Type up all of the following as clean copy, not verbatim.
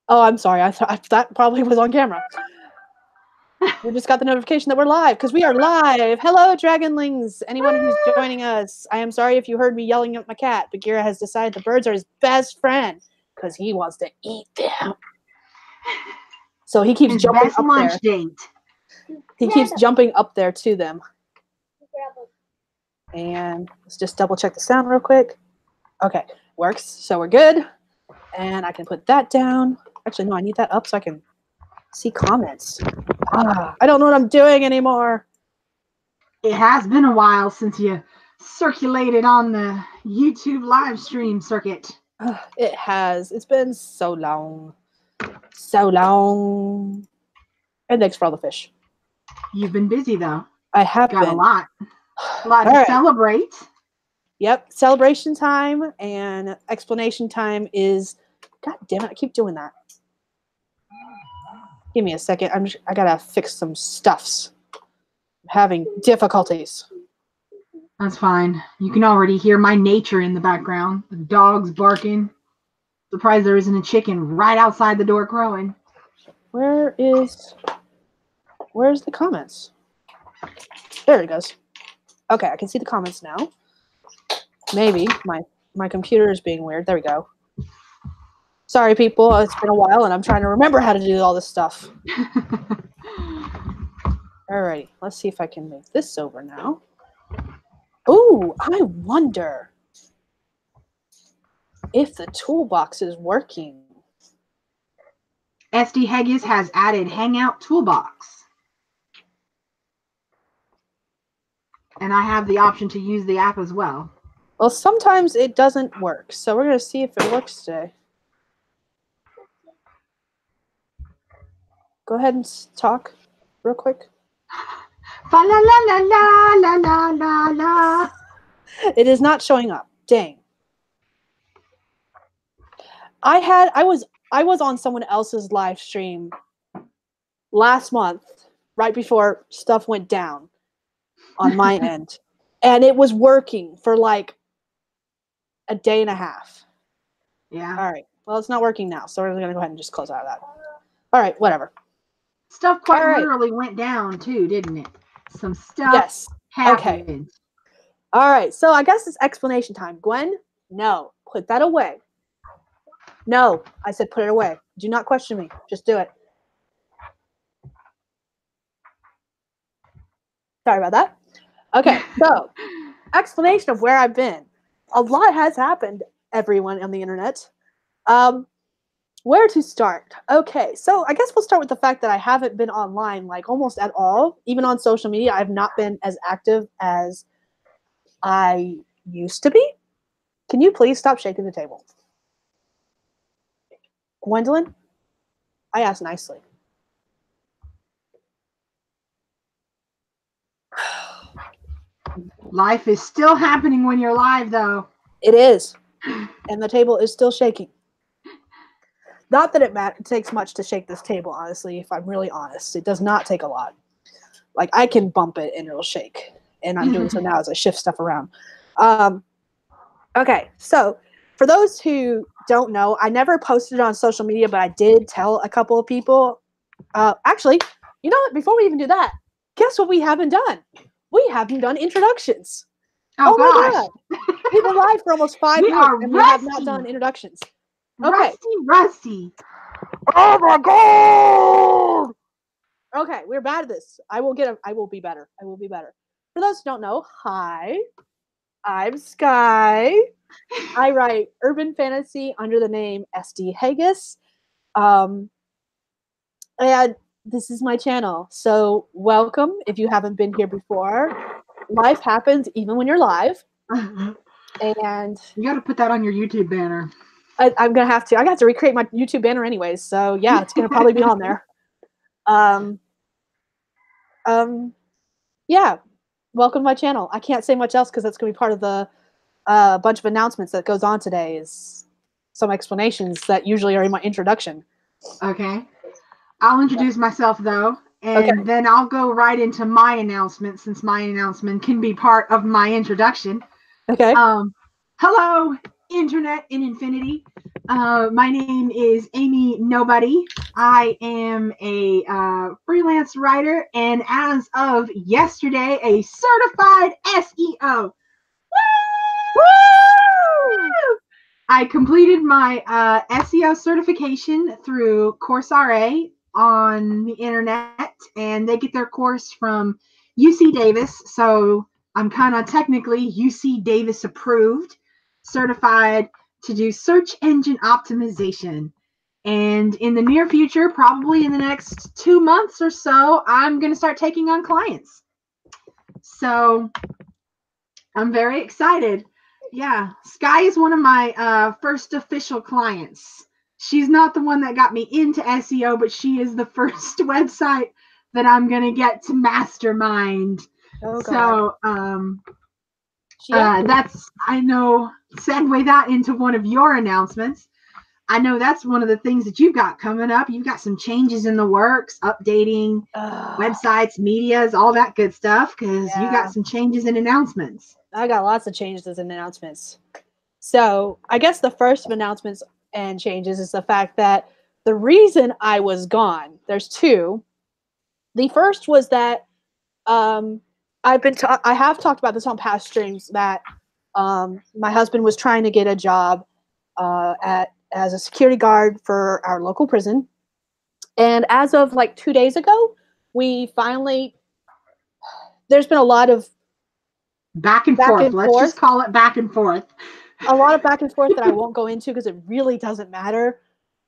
Oh, I'm sorry. I thought that probably was on camera. We just got the notification that we're live because we are live. Hello, Dragonlings. Anyone who's joining us. I am sorry if you heard me yelling at my cat. Bagheera has decided the birds are his best friend because he wants to eat them. So he keeps jumping up there. Date. He keeps jumping up there to them. And let's just double check the sound real quick. Okay, works. So we're good. And I can put that down. Actually, no, I need that up so I can see comments. I don't know what I'm doing anymore. It has been a while since you circulated on the YouTube live stream circuit. It has. It's been so long. So long. And thanks for all the fish. You've been busy, though. I have Got been. a lot. A lot to celebrate. Yep. Celebration time and explanation time is... God damn it. I keep doing that. Give me a second. I gotta fix some stuffs. I'm having difficulties. That's fine. You can already hear my nature in the background. The dogs barking. Surprised there isn't a chicken right outside the door crowing. Where's the comments? There it goes. Okay, I can see the comments now. Maybe my computer is being weird. There we go. Sorry, people. It's been a while, and I'm trying to remember how to do all this stuff. Alrighty, let's see if I can move this over now. Ooh, I wonder if the toolbox is working. SD Haggis has added Hangout Toolbox. And I have the option to use the app as well. Well, sometimes it doesn't work, so we're going to see if it works today. Go ahead and talk real quick. Fa la la la la la la la la. It is not showing up. Dang. I was on someone else's live stream last month, right before stuff went down on my end, and it was working for like a day and a half. Yeah. All right. Well, it's not working now, so we're going to go ahead and just close out of that. All right. Whatever. Stuff quite literally went down too, didn't it? Some stuff happened. Okay. All right. So I guess it's explanation time. Gwen, no. Put that away. No. I said put it away. Do not question me. Just do it. Sorry about that. Okay. So explanation of where I've been. A lot has happened, everyone on the internet. Where to start? Okay, so I guess we'll start with the fact that I haven't been online like almost at all. Even on social media, I've not been as active as I used to be. Can you please stop shaking the table? Gwendolyn, I asked nicely. Life is still happening when you're live, though. It is. And the table is still shaking. Not that it takes much to shake this table, honestly, if I'm really honest. It does not take a lot. Like, I can bump it and it'll shake. And I'm doing so now as I shift stuff around. Okay, so for those who don't know, I never posted it on social media, but I did tell a couple of people. Actually, you know what? Before we even do that, guess what we haven't done? We haven't done introductions. Oh my God. We've been live for almost 5 years, and we have not done introductions. Okay. Rusty. Oh my God. Okay, we're bad at this. I will be better. I will be better. For those who don't know, hi. I'm Sky. I write urban fantasy under the name SD Haggis. And this is my channel. So welcome if you haven't been here before. Life happens even when you're live. And you got to put that on your YouTube banner. I'm going to have to. I got to recreate my YouTube banner anyways. So yeah, it's going to probably be on there. Yeah. Welcome to my channel. I can't say much else because that's going to be part of the bunch of announcements that goes on today is some explanations that usually are in my introduction. Okay. I'll introduce myself though, and then I'll go right into my announcement since my announcement can be part of my introduction. Okay. Hello, Internet in Infinity. My name is Amy Nobody. I am a freelance writer, and as of yesterday, a certified SEO. Woo! I completed my SEO certification through Coursera on the internet, and they get their course from UC Davis. So I'm kind of technically UC Davis approved, certified to do search engine optimization. And in the near future, probably in the next 2 months or so, I'm going to start taking on clients. So I'm very excited. Yeah, Sky is one of my first official clients. She's not the one that got me into SEO, but she is the first website that I'm going to get to mastermind. Oh, God. So Yeah. that's, I know, segue that into one of your announcements. I know that's one of the things that you've got coming up. You've got some changes in the works, updating websites, medias, all that good stuff, because you got some changes and announcements. I got lots of changes and announcements. So I guess the first of announcements and changes is the fact that the reason I was gone, there's two. The first was that I have talked about this on past streams that my husband was trying to get a job as a security guard for our local prison. And as of like 2 days ago, there's been a lot of back and forth. Let's just call it back and forth. A lot of back and forth that I won't go into because it really doesn't matter.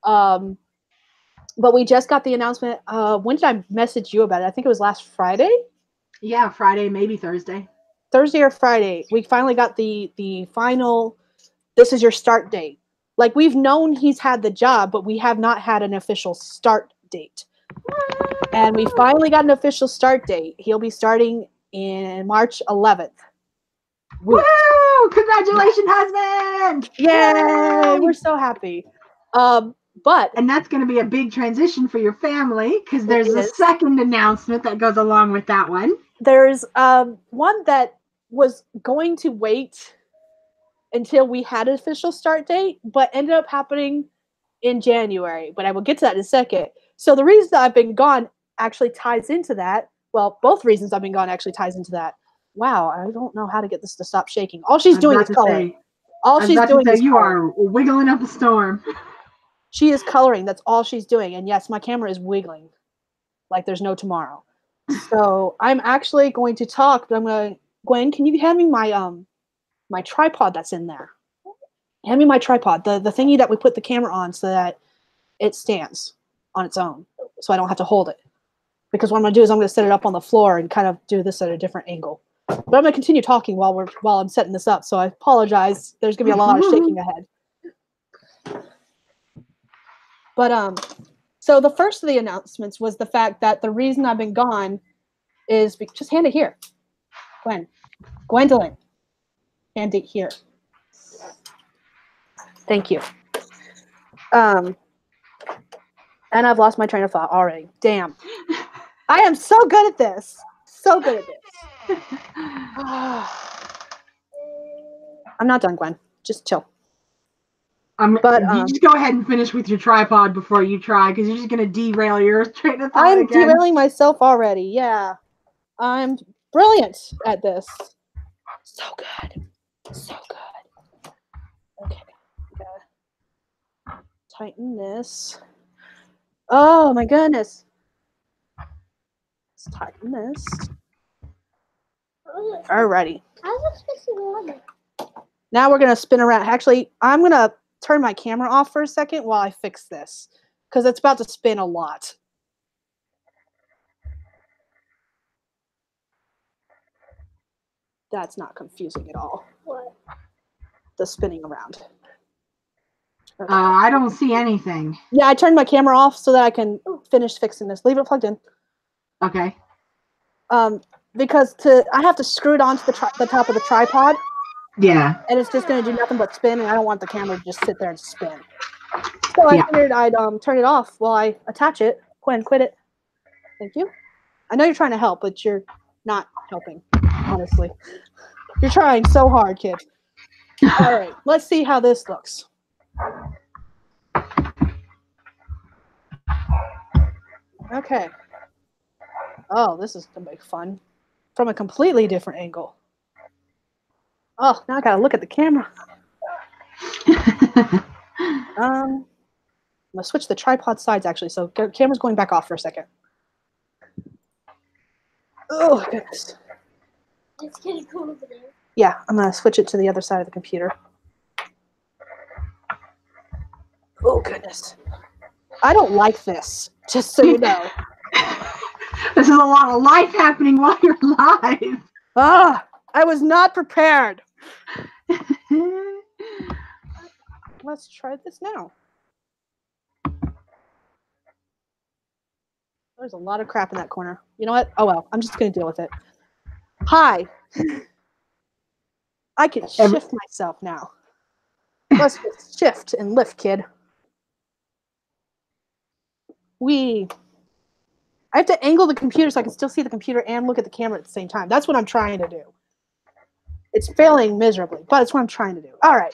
But we just got the announcement. When did I message you about it? I think it was last Friday. Yeah, Friday, maybe Thursday. Thursday or Friday. We finally got the final, this is your start date. Like, we've known he's had the job, but we have not had an official start date. And we finally got an official start date. He'll be starting in March 11th. Woo! Congratulations, husband! Yay! We're so happy. And that's going to be a big transition for your family, because there's a second announcement that goes along with that one. There's one that was going to wait until we had an official start date, but ended up happening in January. But I will get to that in a second. So the reason that I've been gone actually ties into that. Well, both reasons I've been gone actually ties into that. Wow, I don't know how to get this to stop shaking. All she's doing is coloring. All she's doing is you are wiggling up a storm. She is coloring. That's all she's doing. And yes, my camera is wiggling like there's no tomorrow. So I'm actually going to talk, but I'm going to, Gwen, can you hand me my tripod that's in there? Hand me my tripod, the thingy that we put the camera on so that it stands on its own, so I don't have to hold it. Because what I'm going to do is I'm going to set it up on the floor and kind of do this at a different angle. But I'm going to continue talking while I'm setting this up, so I apologize. There's going to be a lot of shaking ahead. But so the first of the announcements was the fact that the reason I've been gone is just hand it here, Gwendolyn, hand it here. Thank you. And I've lost my train of thought already. Damn, I am so good at this. So good at this. I'm not done, Gwen. Just chill. You just go ahead and finish with your tripod before you try, because you're just going to derail your train of thought. I'm derailing myself already. Yeah, I'm brilliant at this. So good. So good. Okay. Gotta tighten this. Oh my goodness. Let's tighten this. Alrighty. Now we're going to spin around. Actually, I'm going to turn my camera off for a second while I fix this, because it's about to spin a lot. That's not confusing at all. What? The spinning around. Okay. I don't see anything. Yeah, I turned my camera off so that I can finish fixing this. Leave it plugged in. Okay. Because I have to screw it onto the top of the tripod. Yeah. And it's just going to do nothing but spin, and I don't want the camera to just sit there and spin. So I figured I'd turn it off while I attach it. Gwen, quit it. Thank you. I know you're trying to help, but you're not helping, honestly. You're trying so hard, kid. All right, let's see how this looks. Okay. Oh, this is gonna be fun. From a completely different angle. Oh, now I gotta look at the camera. I'm gonna switch the tripod sides actually, so camera's going back off for a second. Oh goodness. It's getting cool over there. Yeah, I'm gonna switch it to the other side of the computer. Oh goodness. I don't like this, just so you know. This is a lot of life happening while you're live. Ah, I was not prepared. Let's try this now. There's a lot of crap in that corner. You know what? Oh well, I'm just gonna deal with it. Hi. I can shift myself now. Let's just shift and lift, kid. I have to angle the computer so I can still see the computer and look at the camera at the same time. That's what I'm trying to do. It's failing miserably, but it's what I'm trying to do. All right.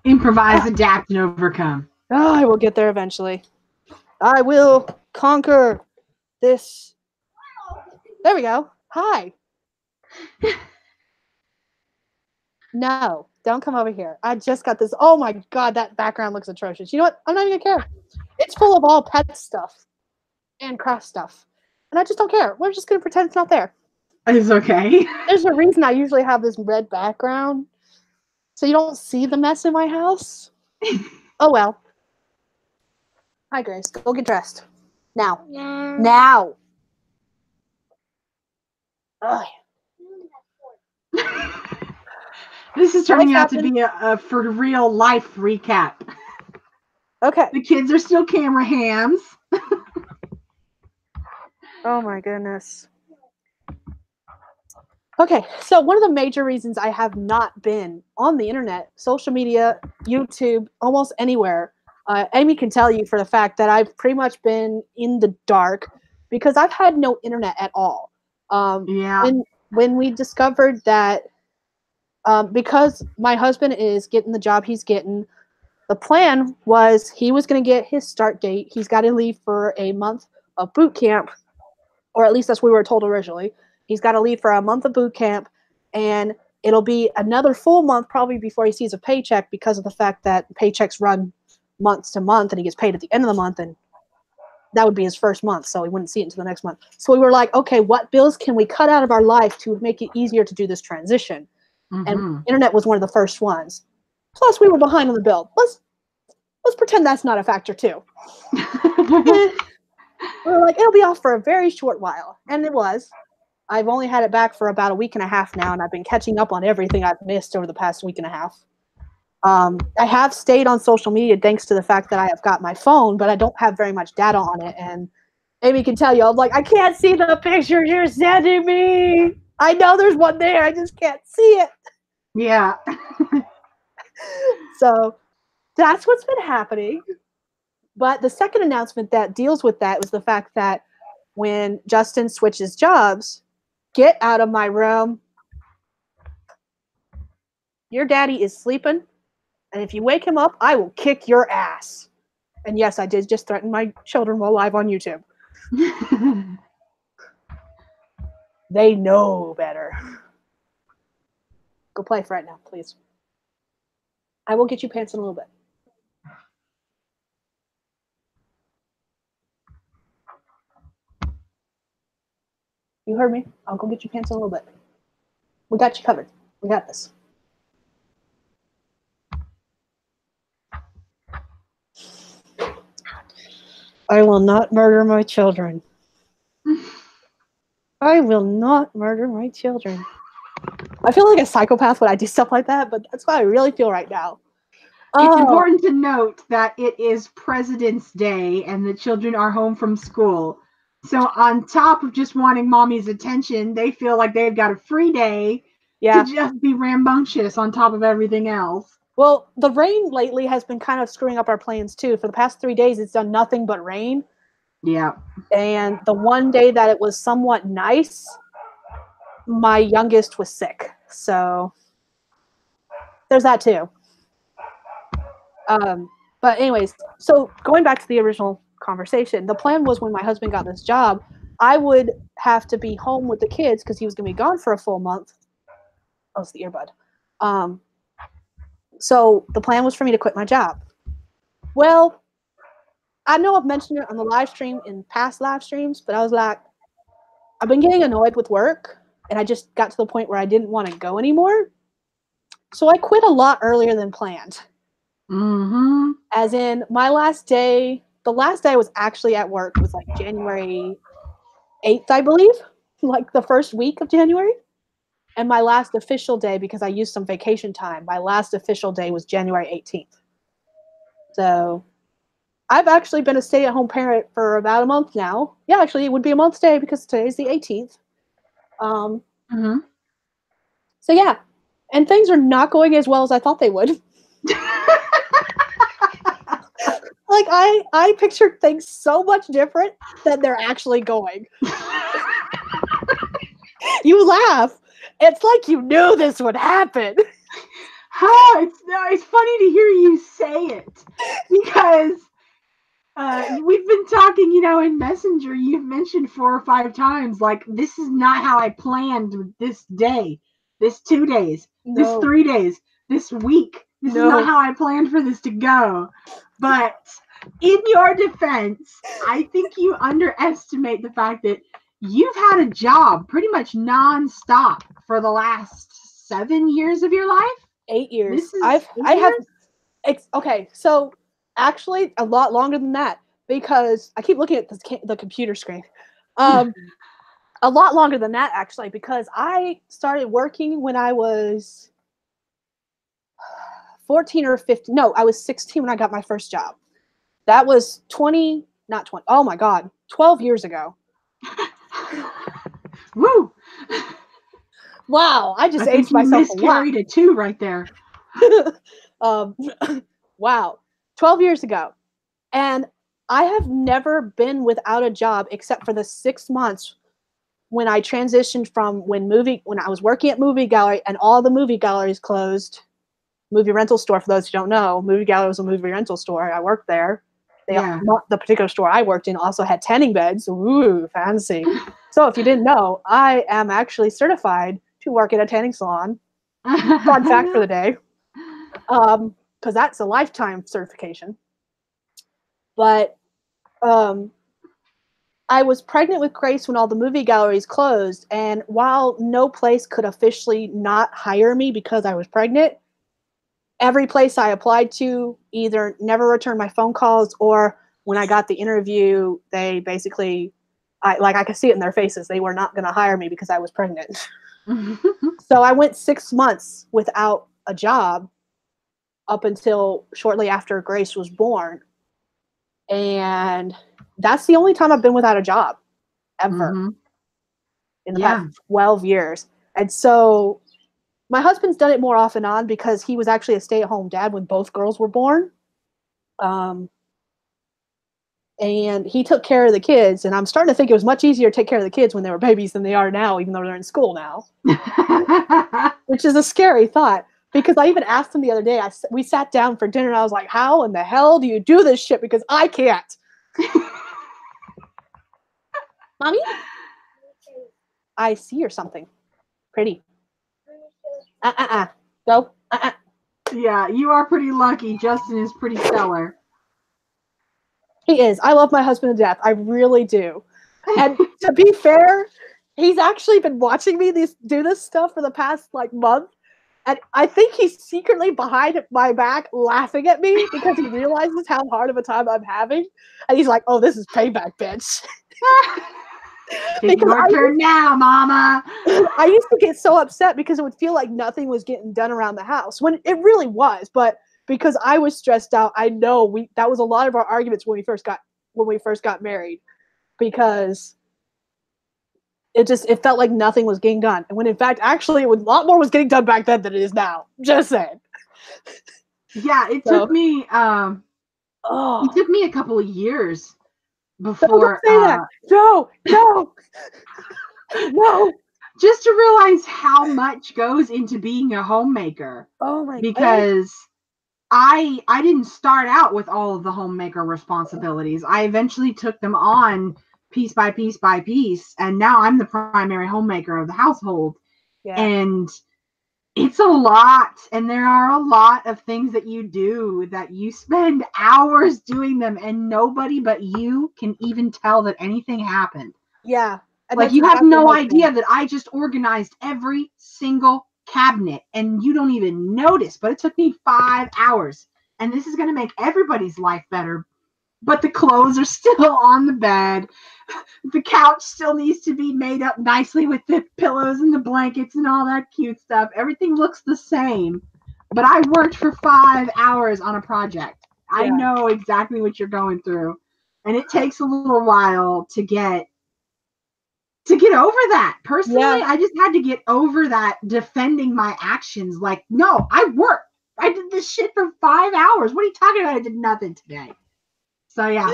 Improvise, adapt, and overcome. Oh, I will get there eventually. I will conquer this. There we go. Hi. No, don't come over here. I just got this. Oh my god, that background looks atrocious. You know what? I'm not even gonna care. It's full of all pet stuff and craft stuff. And I just don't care. We're just gonna pretend it's not there. It's okay. There's a reason I usually have this red background. So you don't see the mess in my house. Oh well. Hi Grace. Go get dressed. Now. Yeah. Now. Ugh. This is turning out to be a for real life recap. Okay. The kids are still camera hams. Oh my goodness. Okay, so one of the major reasons I have not been on the internet, social media, YouTube, almost anywhere, Amy can tell you for the fact that I've pretty much been in the dark because I've had no internet at all. Yeah. When we discovered that, because my husband is getting the job he's getting, the plan was he was going to get his start date. He's got to leave for a month of boot camp, or at least that's what we were told originally. He's got to leave for a month of boot camp, and it'll be another full month probably before he sees a paycheck because of the fact that paychecks run months to month and he gets paid at the end of the month, and that would be his first month, so he wouldn't see it until the next month. So we were like, okay, what bills can we cut out of our life to make it easier to do this transition? Mm-hmm. And internet was one of the first ones. Plus, we were behind on the bill. Let's pretend that's not a factor too. We were like, it'll be off for a very short while, and it was. I've only had it back for about a week and a half now, and I've been catching up on everything I've missed over the past week and a half. I have stayed on social media thanks to the fact that I have got my phone, but I don't have very much data on it. And Amy can tell you, I'm like, I can't see the pictures you're sending me. I know there's one there, I just can't see it. Yeah. So that's what's been happening. But the second announcement that deals with that was the fact that when Justin switches jobs, get out of my room. Your daddy is sleeping, and if you wake him up, I will kick your ass. And yes, I did just threaten my children while live on YouTube. They know better. Go play for right now, please. I will get you pants in a little bit. You heard me. I'll go get you pants in a little bit. We got you covered. We got this. I will not murder my children. I will not murder my children. I feel like a psychopath when I do stuff like that, but that's what I really feel right now. It's important to note that it is President's Day and the children are home from school. So on top of just wanting mommy's attention, they feel like they've got a free day to just be rambunctious on top of everything else. Well, the rain lately has been kind of screwing up our plans too. For the past 3 days, it's done nothing but rain. Yeah. And the one day that it was somewhat nice, my youngest was sick. So there's that too. But anyways, so going back to the original conversation. The plan was when my husband got this job, I would have to be home with the kids because he was going to be gone for a full month. Oh, it's the earbud. So the plan was for me to quit my job. Well, I know I've mentioned it on the live stream in past live streams, but I was like, I've been getting annoyed with work, and I just got to the point where I didn't want to go anymore. So I quit a lot earlier than planned. Mm-hmm. As in, my last day, the last day I was actually at work was like January 8th, I believe, like the first week of January. And my last official day, because I used some vacation time, my last official day was January 18th. So I've actually been a stay-at-home parent for about a month now. Yeah, actually, it would be a month today because today's the 18th. Mm-hmm. So yeah, and things are not going as well as I thought they would. Like I pictured things so much different than they're actually going. You laugh. It's like you knew this would happen. It's funny to hear you say it because we've been talking, in Messenger. You've mentioned 4 or 5 times, like, this is not how I planned this day, this 2 days, this No. 3 days, this week. This is not No. how I planned for this to go. But in your defense, I think you underestimate the fact that you've had a job pretty much nonstop for the last 7 years of your life. 8 years. This is I 8 have years? okay, so actually a lot longer than that because I keep looking at the computer screen. A lot longer than that actually because I started working when I was 14 or 15. No, I was 16 when I got my first job. That was 20, not 20. Oh my God, 12 years ago. Woo! Wow, I just I think aged you myself a lot. miscarried a 2 right there. Wow, 12 years ago. And I have never been without a job except for the 6 months when I transitioned from when I was working at movie gallery and all the movie galleries closed. Movie rental store, for those who don't know, movie gallery was a movie rental store. I worked there. The particular store I worked in also had tanning beds. Ooh, fancy. So if you didn't know, I am actually certified to work at a tanning salon. Fun fact for the day. Because that's a lifetime certification. But I was pregnant with Grace when all the movie galleries closed, and while no place could officially not hire me because I was pregnant, every place I applied to either never returned my phone calls or when I got the interview, they basically, I could see it in their faces, they were not going to hire me because I was pregnant. So I went 6 months without a job up until shortly after Grace was born. And that's the only time I've been without a job ever in the past 12 years. And so my husband's done it more off and on because he was actually a stay-at-home dad when both girls were born. And he took care of the kids. And I'm starting to think it was much easier to take care of the kids when they were babies than they are now, even though they're in school now. Which is a scary thought. Because I even asked him the other day, we sat down for dinner and I was like, how in the hell do you do this shit? Because I can't. Mommy? I see you're something. Pretty. Go. Yeah, you are pretty lucky. Justin is pretty stellar. He is. I love my husband to death. I really do. And to be fair, he's actually been watching me do this stuff for the past month. And I think he's secretly behind my back laughing at me because he realizes how hard of a time I'm having. And he's like, oh, this is payback, bitch. It's your turn now, mama. I used to get so upset because it would feel like nothing was getting done around the house when it really was. But because I was stressed out, I know that was a lot of our arguments when we first got married, because it felt like nothing was getting done. And when in fact, actually, a lot more was getting done back then than it is now. Just saying. Yeah, it took me a couple of years before don't say that. No. No. Just to realize how much goes into being a homemaker. Oh my because I didn't start out with all of the homemaker responsibilities. I eventually took them on piece by piece by piece, and now I'm the primary homemaker of the household. Yeah. And it's a lot, and there are a lot of things that you do that you spend hours doing them, and nobody but you can even tell that anything happened. Yeah. And Like, that's you have exactly no how I feel. idea that I just organized every single cabinet, and you don't even notice, but it took me 5 hours. And this is going to make everybody's life better. But the clothes are still on the bed. The couch still needs to be made up nicely with the pillows and the blankets and all that cute stuff. Everything looks the same. But I worked for 5 hours on a project. I Yeah. know exactly what you're going through. And it takes a little while to get over that. Personally, Yeah. I just had to get over that defending my actions. Like, no, I worked. I did this shit for 5 hours. What are you talking about? I did nothing today. So yeah,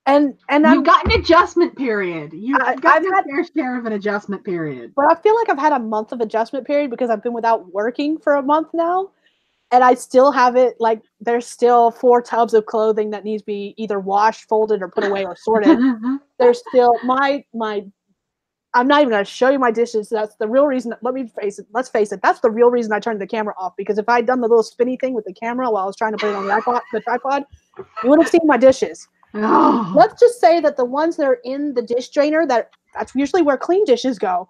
And you've got an adjustment period. You've got I've your had, fair share of an adjustment period. but I feel like I've had a month of adjustment period because I've been without working for a month now. And I still have it, like, there's still 4 tubs of clothing that needs to be either washed, folded, or put away or sorted. There's still my I'm not even going to show you my dishes. That's the real reason. Let's face it. That's the real reason I turned the camera off, because if I'd done the little spinny thing with the camera while I was trying to put it on the tripod, you would have seen my dishes. Oh. Let's just say that the ones that are in the dish drainer, that's usually where clean dishes go,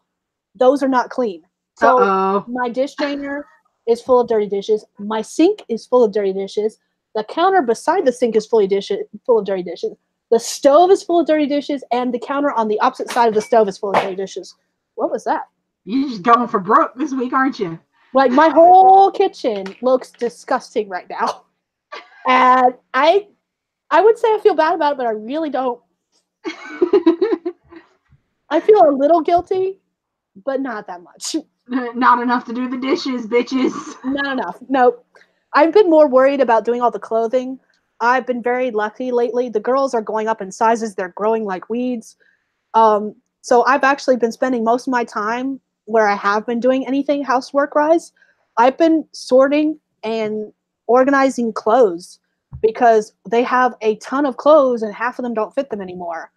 those are not clean. So Uh-oh. my dish drainer is full of dirty dishes. My sink is full of dirty dishes. The counter beside the sink is full of dirty dishes. The stove is full of dirty dishes, and the counter on the opposite side of the stove is full of dirty dishes. What was that? You're just going for broke this week, aren't you? Like, my whole kitchen looks disgusting right now. And I would say I feel bad about it, but I really don't. I feel a little guilty, but not that much. Not enough to do the dishes, bitches. Not enough. Nope. I've been more worried about doing all the clothing. I've been very lucky lately. The girls are going up in sizes. They're growing like weeds. So I've actually been spending most of my time where I have been doing anything housework-wise. I've been sorting and organizing clothes because they have a ton of clothes and half of them don't fit them anymore.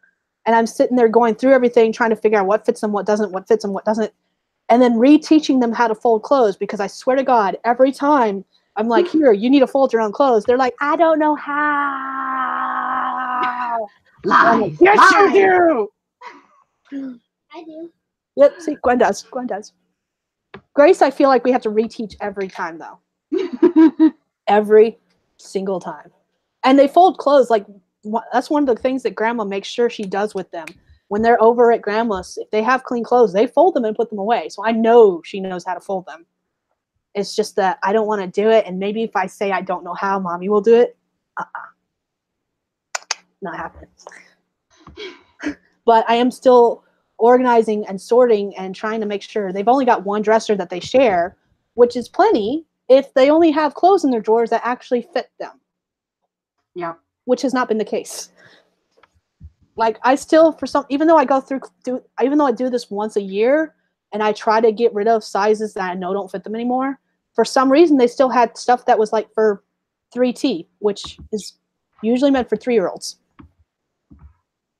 And I'm sitting there going through everything, trying to figure out what fits them, what doesn't, what fits them, what doesn't, and then reteaching them how to fold clothes, because I swear to God, every time I'm like, here, you need to fold your own clothes, they're like, I don't know how. Lies. Like, yes, lies. you I do. Yep, see, Gwen does. Gwen does. Grace, I feel like we have to reteach every time, though. Every single time. And they fold clothes. Like, that's one of the things that Grandma makes sure she does with them. When they're over at Grandma's, if they have clean clothes, they fold them and put them away. So I know she knows how to fold them. It's just that I don't want to do it. And maybe if I say I don't know how, Mommy will do it. Not happening. But I am still organizing and sorting and trying to make sure. They've only got one dresser that they share, which is plenty if they only have clothes in their drawers that actually fit them. Yep. Which has not been the case. Like, I still, even though I do this once a year and I try to get rid of sizes that I know don't fit them anymore, for some reason they still had stuff that was like for 3T, which is usually meant for 3-year-olds.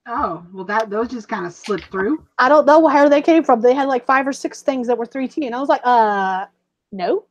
Oh, well, those just kind of slipped through. I don't know where they came from. They had like 5 or 6 things that were 3T, and I was like, no.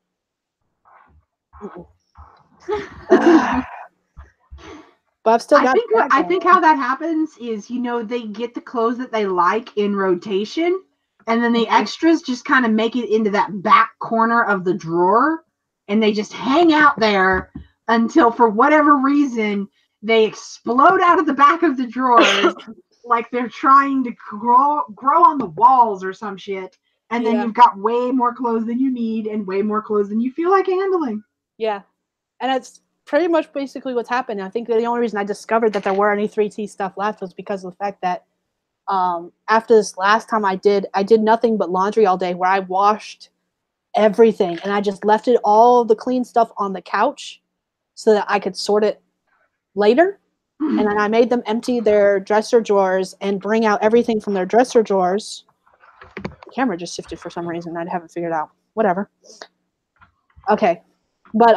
But I've still got. I think how that happens is, they get the clothes that they like in rotation, and then the extras just kind of make it into that back corner of the drawer, and they just hang out there until, for whatever reason, they explode out of the back of the drawers like they're trying to grow on the walls or some shit. And then you've got way more clothes than you need and way more clothes than you feel like handling. Yeah. And it's pretty much basically what's happened. I think the only reason I discovered that there were any 3T stuff left was because of the fact that after this last time I did nothing but laundry all day, where I washed everything and I just left all the clean stuff on the couch so that I could sort it later. And then I made them empty their dresser drawers and bring out everything from their dresser drawers. The camera just shifted for some reason. I haven't figured out. Whatever. Okay. But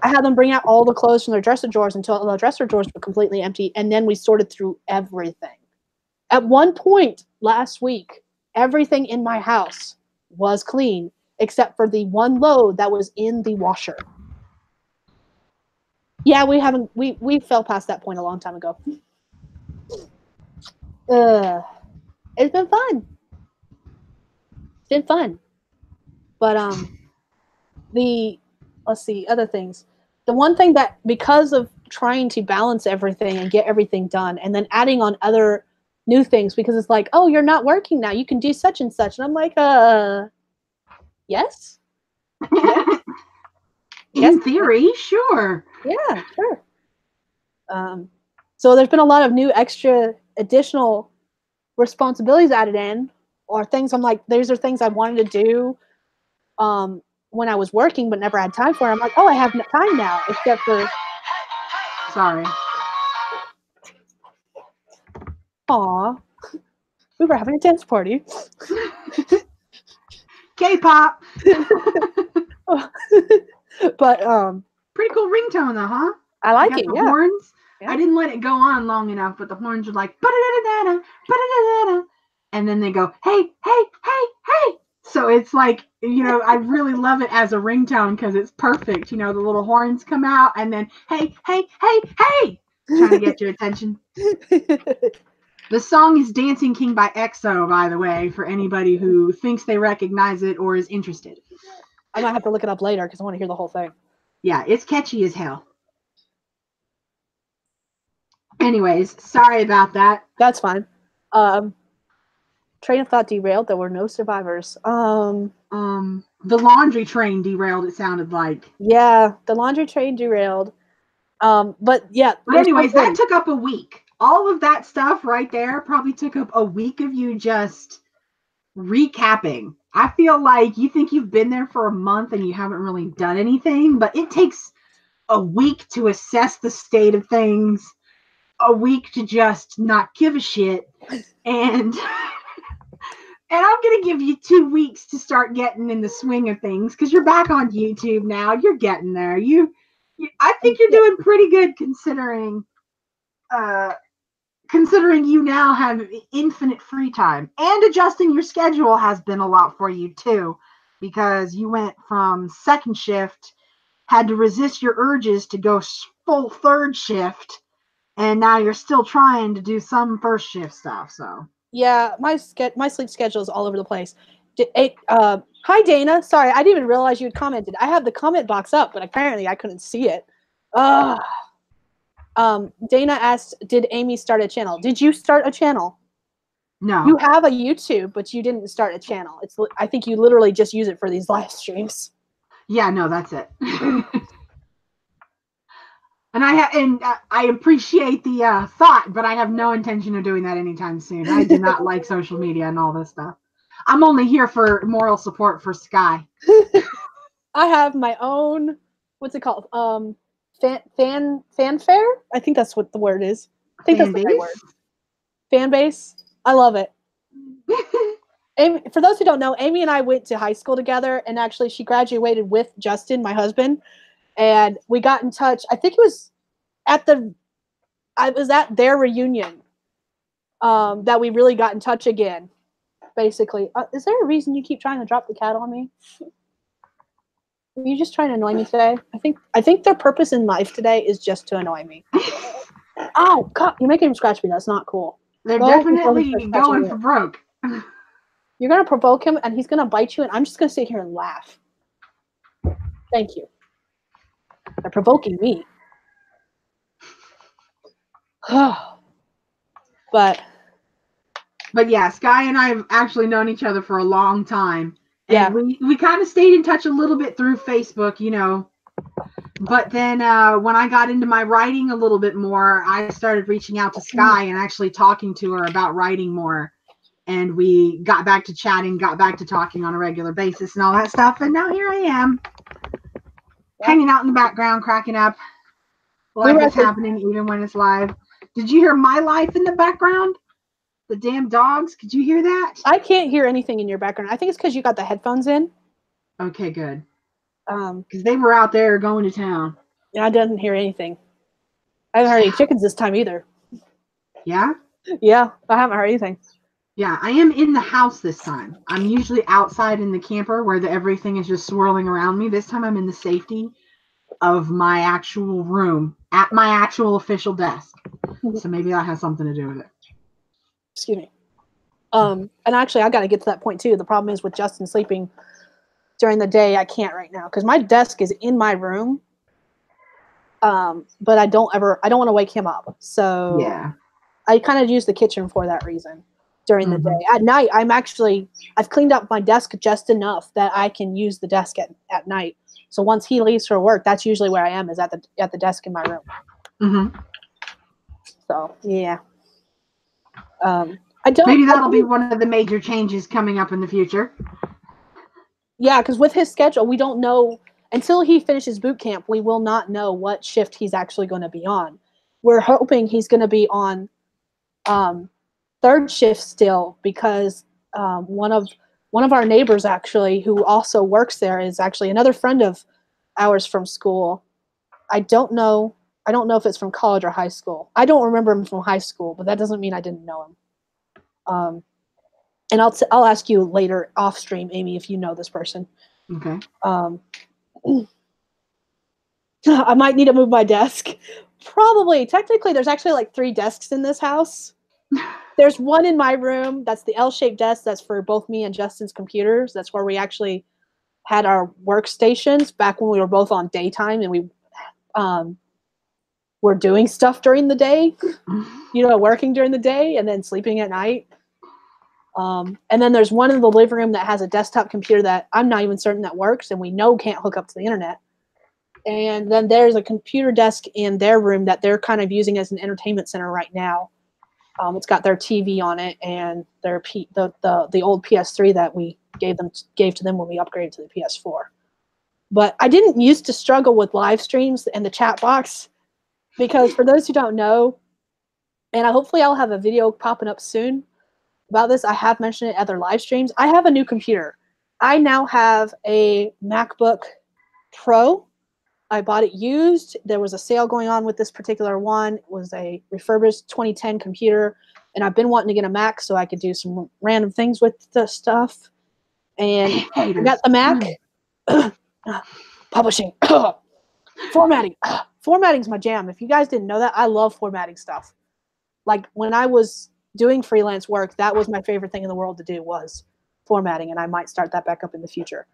I had them bring out all the clothes from their dresser drawers until the dresser drawers were completely empty, and then we sorted through everything. At one point last week, everything in my house was clean except for the one load that was in the washer. Yeah, we fell past that point a long time ago. It's been fun. It's been fun. But let's see, other things. The one thing that, because of trying to balance everything and get everything done, and then adding on other new things, because it's like, oh, you're not working now, you can do such and such, and I'm like, yes, yes, In theory, sure. yeah, sure. So there's been a lot of new, extra, additional responsibilities added in, or things I'm like, these are things I wanted to do when I was working but never had time for. I'm like, oh, I have time now, except for. Sorry. Aw, we were having a dance party. K-pop. But pretty cool ringtone though, huh? I like it. The Yeah. horns. Yeah. I didn't let it go on long enough, but the horns were like ba-da-da-da-da, ba-da-da-da-da, and then they go hey, hey, hey, hey. So it's like, I really love it as a ringtone because it's perfect. The little horns come out and then hey, hey, hey, hey, trying to get your attention. The song is Dancing King by EXO, by the way, for anybody who thinks they recognize it or is interested. I might have to look it up later because I want to hear the whole thing. Yeah, it's catchy as hell. Anyways, sorry about that. That's fine. Train of thought derailed. There were no survivors. The laundry train derailed, it sounded like. Yeah, the laundry train derailed. But yeah. But anyways, that took up a week. All of that stuff right there probably took up a week of you just recapping. I feel like you think you've been there for a month and you haven't really done anything, but it takes a week to assess the state of things, a week to just not give a shit, and I'm going to give you 2 weeks to start getting in the swing of things because you're back on YouTube now. You're getting there. I think you're doing pretty good considering you now have infinite free time, and adjusting your schedule has been a lot for you too, because you went from second shift, had to resist your urges to go full third shift, and now you're still trying to do some first shift stuff. So yeah, my sleep schedule is all over the place. Hi Dana, sorry, I didn't even realize you had commented. I have the comment box up, but apparently I couldn't see it. Dana asked, did Amy start a channel? Did you start a channel? No. You have a YouTube, but you didn't start a channel. I think you literally just use it for these live streams. Yeah, no, that's it. And I appreciate the thought, but I have no intention of doing that anytime soon. I do not like social media and all this stuff. I'm only here for moral support for Sky. I have my own, what's it called? Fanfare? I think that's what the word is. I think that's the right word. Fan base. I love it. Amy, for those who don't know, Amy and I went to high school together, and actually she graduated with Justin, my husband, and we got in touch. I think it was at their reunion that we really got in touch again, basically. Is there a reason you keep trying to drop the cat on me? Are you just trying to annoy me today? I think their purpose in life today is just to annoy me. Oh, God, you're making him scratch me. That's not cool. They're definitely going for broke. You're going to provoke him, and he's going to bite you, and I'm just going to sit here and laugh. Thank you. They're provoking me. But yeah, Sky and I have actually known each other for a long time. And yeah, we kind of stayed in touch a little bit through Facebook, But then when I got into my writing a little bit more, I started reaching out to Sky and actually talking to her about writing more. And we got back to chatting, got back to talking on a regular basis and all that stuff. And now here I am, hanging out in the background, cracking up. Life is happening even when it's live. Did you hear my life in the background? The damn dogs. Could you hear that? I can't hear anything in your background. I think it's because you got the headphones in. Okay, good. Because they were out there going to town. Yeah, I didn't hear anything. I haven't heard any chickens this time either. Yeah? Yeah, I haven't heard anything. Yeah, I am in the house this time. I'm usually outside in the camper where everything is just swirling around me. This time I'm in the safety of my actual room at my actual official desk. So maybe that has something to do with it. Excuse me. And actually, I got to get to that point too. The problem is with Justin sleeping during the day, I can't right now because my desk is in my room. But I don't want to wake him up. So yeah, I kind of use the kitchen for that reason during the day. At night, I've cleaned up my desk just enough that I can use the desk at night. So once he leaves for work, that's usually where I am, is at the desk in my room. Mm-hmm. So yeah. Maybe that'll be one of the major changes coming up in the future. Yeah, because with his schedule, we don't know until he finishes boot camp. We will not know what shift he's actually going to be on. We're hoping he's going to be on third shift still because one of our neighbors actually, who also works there, is actually another friend of ours from school. I don't know if it's from college or high school. I don't remember him from high school, but that doesn't mean I didn't know him. And I'll ask you later off stream, Amy, if you know this person. Okay. I might need to move my desk. Probably. Technically, there's actually like 3 desks in this house. There's one in my room. That's the L-shaped desk. That's for both me and Justin's computers. That's where we actually had our workstations back when we were both on daytime and we were doing stuff during the day. Working during the day and then sleeping at night. And then there's one in the living room that has a desktop computer that I'm not even certain that works and we know can't hook up to the internet. And then there's a computer desk in their room that they're kind of using as an entertainment center right now. It's got their TV on it and their the old PS3 that we gave to them when we upgraded to the PS4. But I didn't used to struggle with live streams and the chat box because for those who don't know, and hopefully I'll have a video popping up soon about this. I have mentioned it at other live streams. I have a new computer. I now have a MacBook Pro. I bought it used. There was a sale going on with this particular one. It was a refurbished 2010 computer, and I've been wanting to get a Mac so I could do some random things with the stuff. And I got the Mac. Publishing. Formatting. Formatting's my jam. If you guys didn't know that, I love formatting stuff. Like when I was doing freelance work, that was my favorite thing in the world to do was formatting, and I might start that back up in the future.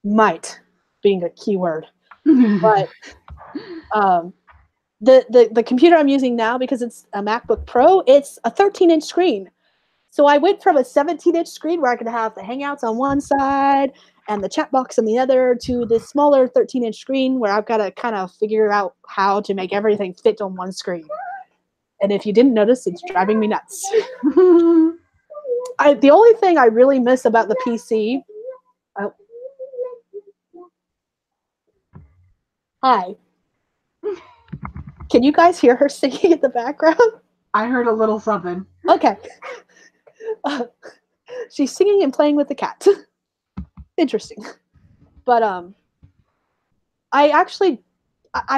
Might being a key word. But the computer I'm using now, because it's a MacBook Pro, it's a 13-inch screen. So I went from a 17-inch screen where I could have the Hangouts on one side and the chat box on the other to this smaller 13-inch screen where I've got to kind of figure out how to make everything fit on one screen. And if you didn't notice, it's driving me nuts. The only thing I really miss about the PC... Hi. Can you guys hear her singing in the background? I heard a little something. Okay. She's singing and playing with the cat. Interesting. But I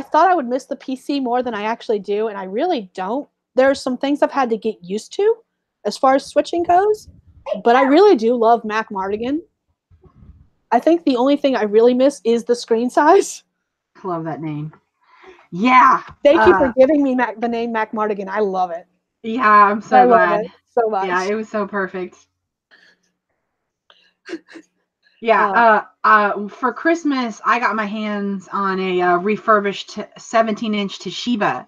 thought I would miss the PC more than I actually do, and I really don't. There's some things I've had to get used to as far as switching goes, but I really do love Mac Mardigan. I think the only thing I really miss is the screen size. I love that name. Yeah. Thank you for giving me the name Mac Mardigan. I love it. Yeah, I'm so glad. Love it so much. Yeah, it was so perfect. Yeah. For Christmas, I got my hands on a refurbished 17-inch Toshiba,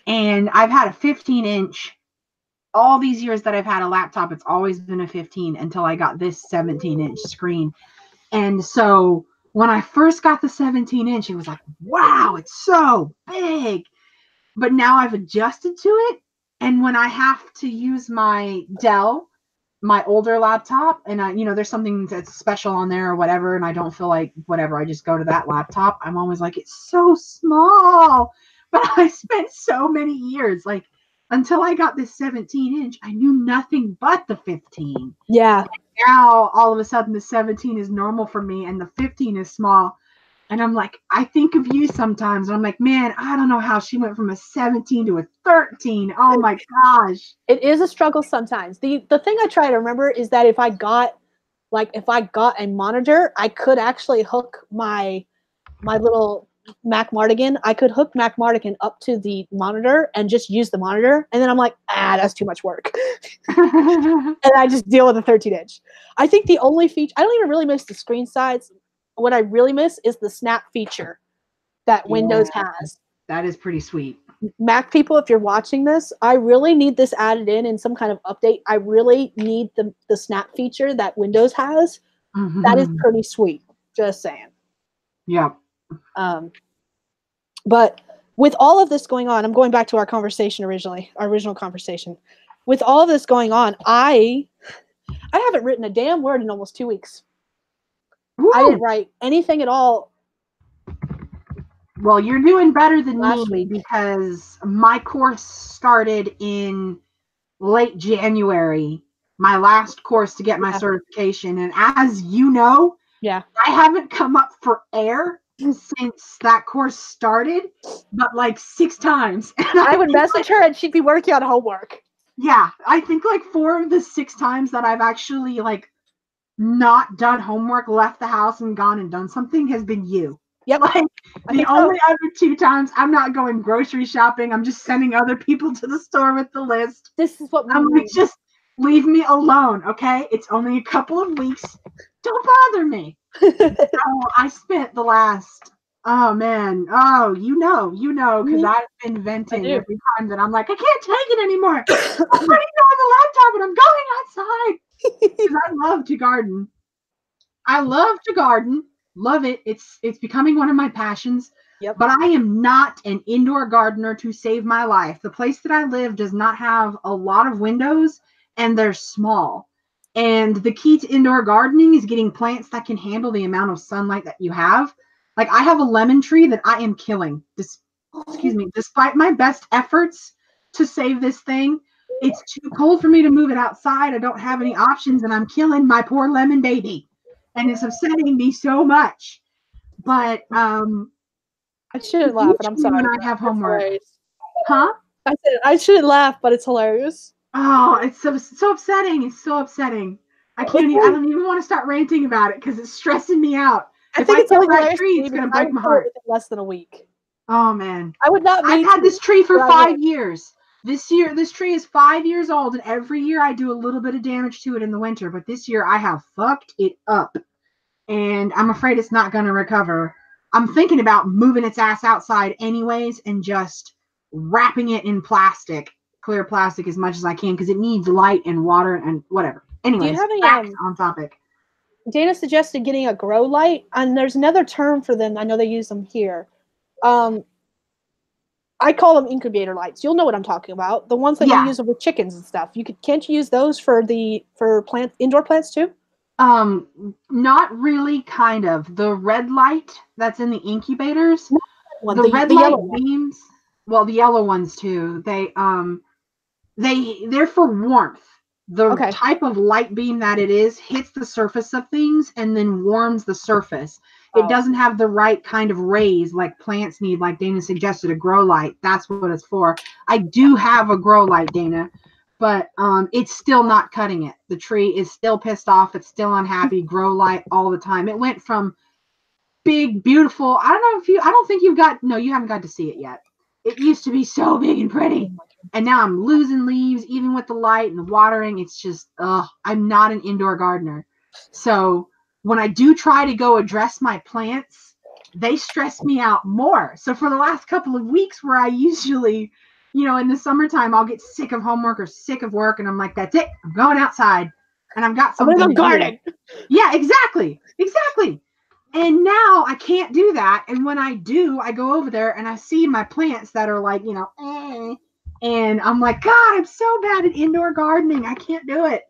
and I've had a 15-inch. All these years that I've had a laptop, it's always been a 15 until I got this 17-inch screen. And so when I first got the 17-inch, it was like, wow, it's so big. But now I've adjusted to it. And when I have to use my Dell, my older laptop, and there's something that's special on there or whatever, and I don't feel like whatever, I just go to that laptop, I'm always like, it's so small. But I spent so many years, like, until I got this 17-inch, I knew nothing but the 15. Yeah. And now, all of a sudden, the 17 is normal for me, and the 15 is small. And I'm like, I think of you sometimes. And I'm like, man, I don't know how she went from a 17 to a 13. Oh my gosh. It is a struggle sometimes. The thing I try to remember is that if I got a monitor, I could actually hook my little Mac Mardigan. I could hook Mac Mardigan up to the monitor and just use the monitor. And then I'm like, that's too much work. And I just deal with a 13-inch. I think the only feature, I don't even really miss the screen size. What I really miss is the snap feature that Windows has. That is pretty sweet. Mac people, if you're watching this, I really need this added in some kind of update. I really need the snap feature that Windows has. Mm-hmm. That is pretty sweet. Just saying. Yeah. But with all of this going on, I'm going back to our original conversation. With all of this going on, I haven't written a damn word in almost 2 weeks. Woo! I didn't write anything at all. Well, you're doing better than Last me week. because my course started in late January, my last course to get my certification. And as you know, Yeah, I haven't come up for air since that course started, but like 6 times. I would message her and she'd be working on homework. Yeah, I think like 4 of the 6 times that I've actually like not done homework, left the house and gone and done something has been you. Yep. Like the only other 2 times I'm not going grocery shopping. I'm just sending other people to the store with the list. This is what we I'm need. like, just leave me alone, okay? It's only a couple of weeks. Don't bother me. So I spent the last, oh man, you know, because I've been venting every time that I'm like, I can't take it anymore. I'm putting it on the laptop and I'm going outside. Because I love to garden. Love it. It's becoming one of my passions. Yep. But I am not an indoor gardener to save my life. The place that I live does not have a lot of windows and they're small. And the key to indoor gardening is getting plants that can handle the amount of sunlight that you have. Like I have a lemon tree that I am killing. Despite my best efforts to save this thing, it's too cold for me to move it outside. I don't have any options and I'm killing my poor lemon baby. And it's upsetting me so much. But I shouldn't laugh, but I'm sorry. When I have homework. Huh? I said I shouldn't laugh, but it's hilarious. Oh, it's so upsetting. It's so upsetting. I don't even want to start ranting about it because it's stressing me out. I think it's only that tree, it's gonna break my heart. Less than a week. Oh man. I would not. I've had this tree for 5 years. This tree is 5 years old, and every year I do a little bit of damage to it in the winter. But this year I have fucked it up, and I'm afraid it's not going to recover. I'm thinking about moving its ass outside anyways, and just wrapping it in clear plastic as much as I can because it needs light and water and whatever. Anyways, back on topic. Dana suggested getting a grow light, and there's another term for them. I know they use them here. I call them incubator lights. You'll know what I'm talking about. The ones that you use with chickens and stuff. Can't you use those for indoor plants too? Not really. Kind of. The red light that's in the incubators. The red light beams. Well, the yellow ones too. They're for warmth. The type of light beam that it is hits the surface of things and then warms the surface. It doesn't have the right kind of rays like plants need, like Dana suggested, a grow light. That's what it's for. I do have a grow light, Dana, but it's still not cutting it. The tree is still pissed off. It's still unhappy. Grow light all the time. It went from big, beautiful. I don't think you haven't got to see it yet. It used to be so big and pretty. And now I'm losing leaves, even with the light and the watering. It's just, I'm not an indoor gardener. So when I do try to go address my plants, they stress me out more. So for the last couple of weeks where I usually, in the summertime, I'll get sick of homework or sick of work. And I'm like, that's it. I'm going outside. And I've got something to garden. Yeah, exactly. And now I can't do that. And when I do, I go over there and I see my plants that are like, and I'm like, God, I'm so bad at indoor gardening. I can't do it.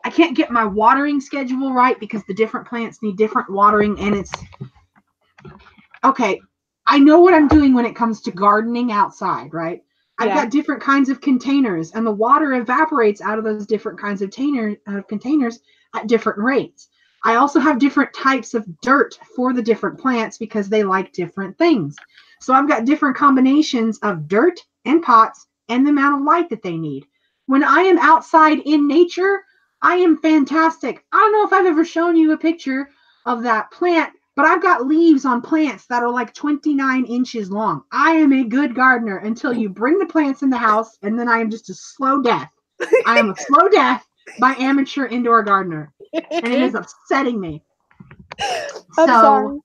I can't get my watering schedule right because the different plants need different watering. And it's okay. I know what I'm doing when it comes to gardening outside, right? I've got different kinds of containers and the water evaporates out of those different kinds of containers at different rates. I also have different types of dirt for the different plants because they like different things. So I've got different combinations of dirt and pots and the amount of light that they need. When I am outside in nature, I am fantastic. I don't know if I've ever shown you a picture of that plant, but I've got leaves on plants that are like 29 inches long. I am a good gardener until you bring the plants in the house, and then I am just a slow death. I am a slow death by amateur indoor gardener, and it is upsetting me. I'm sorry.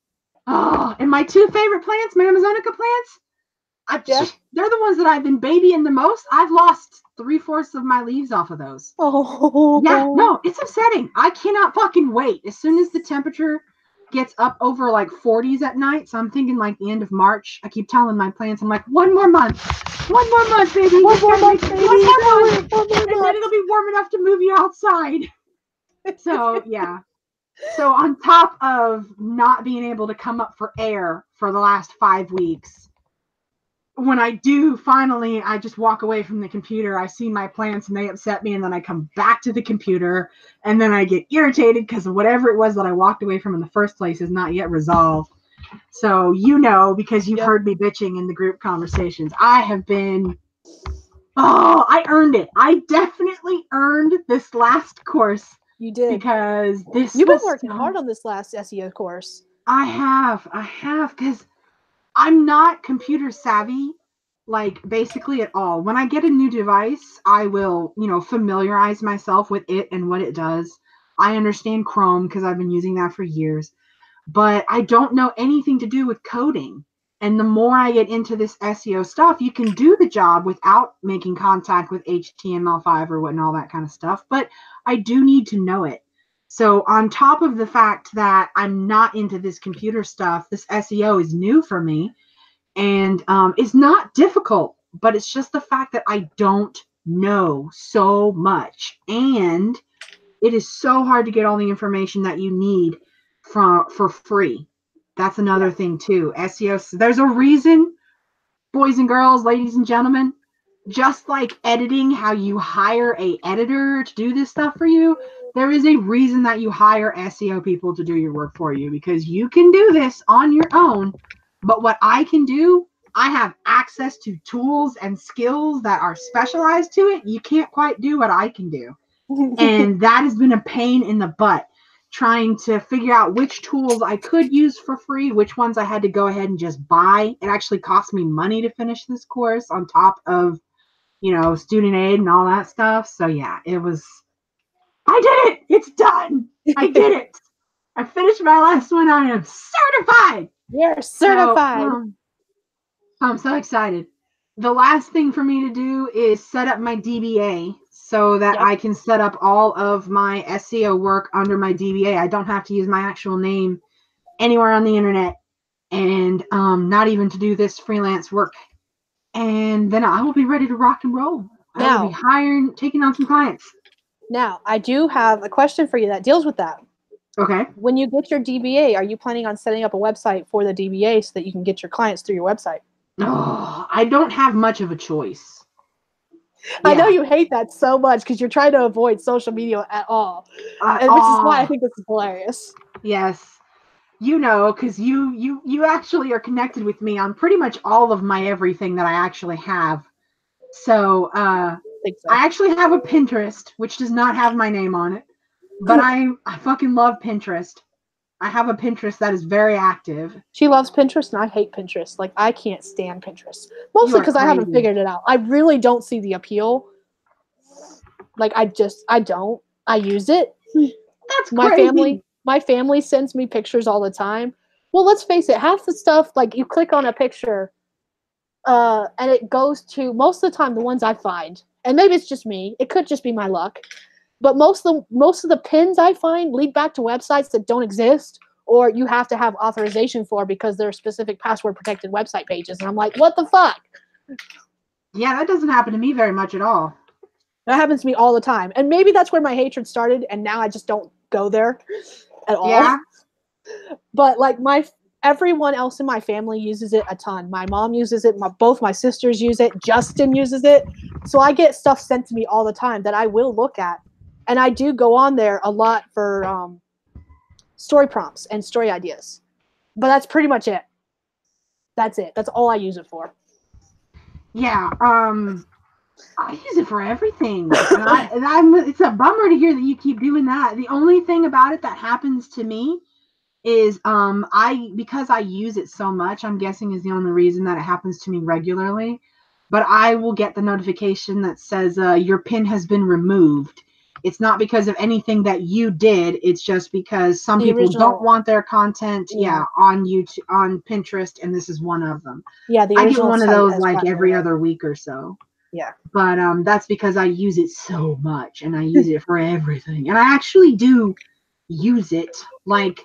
And my two favorite plants, my Amazonica plants, they're the ones that I've been babying the most. I've lost 3/4 of my leaves off of those. Oh. Yeah, no, it's upsetting. I cannot fucking wait. As soon as the temperature gets up over like 40s at night, so I'm thinking like the end of March, I keep telling my plants, I'm like, one more month, baby. One more month, baby. And then it'll be warm enough to move you outside. So, yeah. So on top of not being able to come up for air for the last 5 weeks, when I do finally, I just walk away from the computer, I see my plants and they upset me, and then I come back to the computer and then I get irritated because whatever it was that I walked away from in the first place is not yet resolved. So because you've heard me bitching in the group conversations, I have been, I earned it. I definitely earned this last course. You did. Because you've been working hard on this last SEO course. I have, because I'm not computer savvy, like basically at all. When I get a new device, I will, familiarize myself with it and what it does. I understand Chrome because I've been using that for years, but I don't know anything to do with coding. And the more I get into this SEO stuff, you can do the job without making contact with HTML5 or what and all that kind of stuff. But I do need to know it. So on top of the fact that I'm not into this computer stuff, this SEO is new for me, and it's not difficult, but it's just the fact that I don't know so much. And it is so hard to get all the information that you need for free. That's another thing too. SEO, there's a reason, boys and girls, ladies and gentlemen, just like editing, how you hire a editor to do this stuff for you, there is a reason that you hire SEO people to do your work for you, because you can do this on your own. But what I can do, I have access to tools and skills that are specialized to it. You can't quite do what I can do. And that has been a pain in the butt, trying to figure out which tools I could use for free, which ones I had to go ahead and just buy. It actually cost me money to finish this course on top of, student aid and all that stuff. So yeah, I did it. It's done. I did it. I finished my last one. I am certified. You're certified. So, I'm so excited. The last thing for me to do is set up my DBA so that I can set up all of my SEO work under my DBA. I don't have to use my actual name anywhere on the internet, and not even to do this freelance work. And then I will be ready to rock and roll. I will be taking on some clients. Now, I do have a question for you that deals with that. Okay. When you get your DBA, are you planning on setting up a website for the DBA so that you can get your clients through your website? Oh, I don't have much of a choice. I know you hate that so much because you're trying to avoid social media at all. Which is why I think this is hilarious. Yes. Because you actually are connected with me on pretty much all of my everything that I actually have. So, I actually have a Pinterest, which does not have my name on it. But I fucking love Pinterest. I have a Pinterest that is very active. She loves Pinterest, and I hate Pinterest. Like, I can't stand Pinterest. Mostly because I haven't figured it out. I really don't see the appeal. Like, I don't. I use it. That's crazy. My family sends me pictures all the time. Well, let's face it, half the stuff, like, you click on a picture, and it goes to, most of the time, the ones I find, and maybe it's just me, it could just be my luck, but most of the pins I find lead back to websites that don't exist, or you have to have authorization for because they're specific password protected website pages. And I'm like, what the fuck? Yeah, that doesn't happen to me very much at all. That happens to me all the time. And maybe that's where my hatred started, and now I just don't go there at all. Yeah. But like everyone else in my family uses it a ton. My mom uses it. Both my sisters use it. Justin uses it. So I get stuff sent to me all the time that I will look at. And I do go on there a lot for story prompts and story ideas. But that's pretty much it. That's it. That's all I use it for. Yeah, I use it for everything, and it's a bummer to hear that you keep doing that. The only thing about it that happens to me is because I use it so much, I'm guessing is the only reason that it happens to me regularly. But I will get the notification that says your pin has been removed. It's not because of anything that you did. It's just because some people don't want their content, on YouTube, on Pinterest, and this is one of them. Yeah, I get one of those like every other week or so. Yeah. But that's because I use it so much, and I use it for everything. And I actually do use it. Like,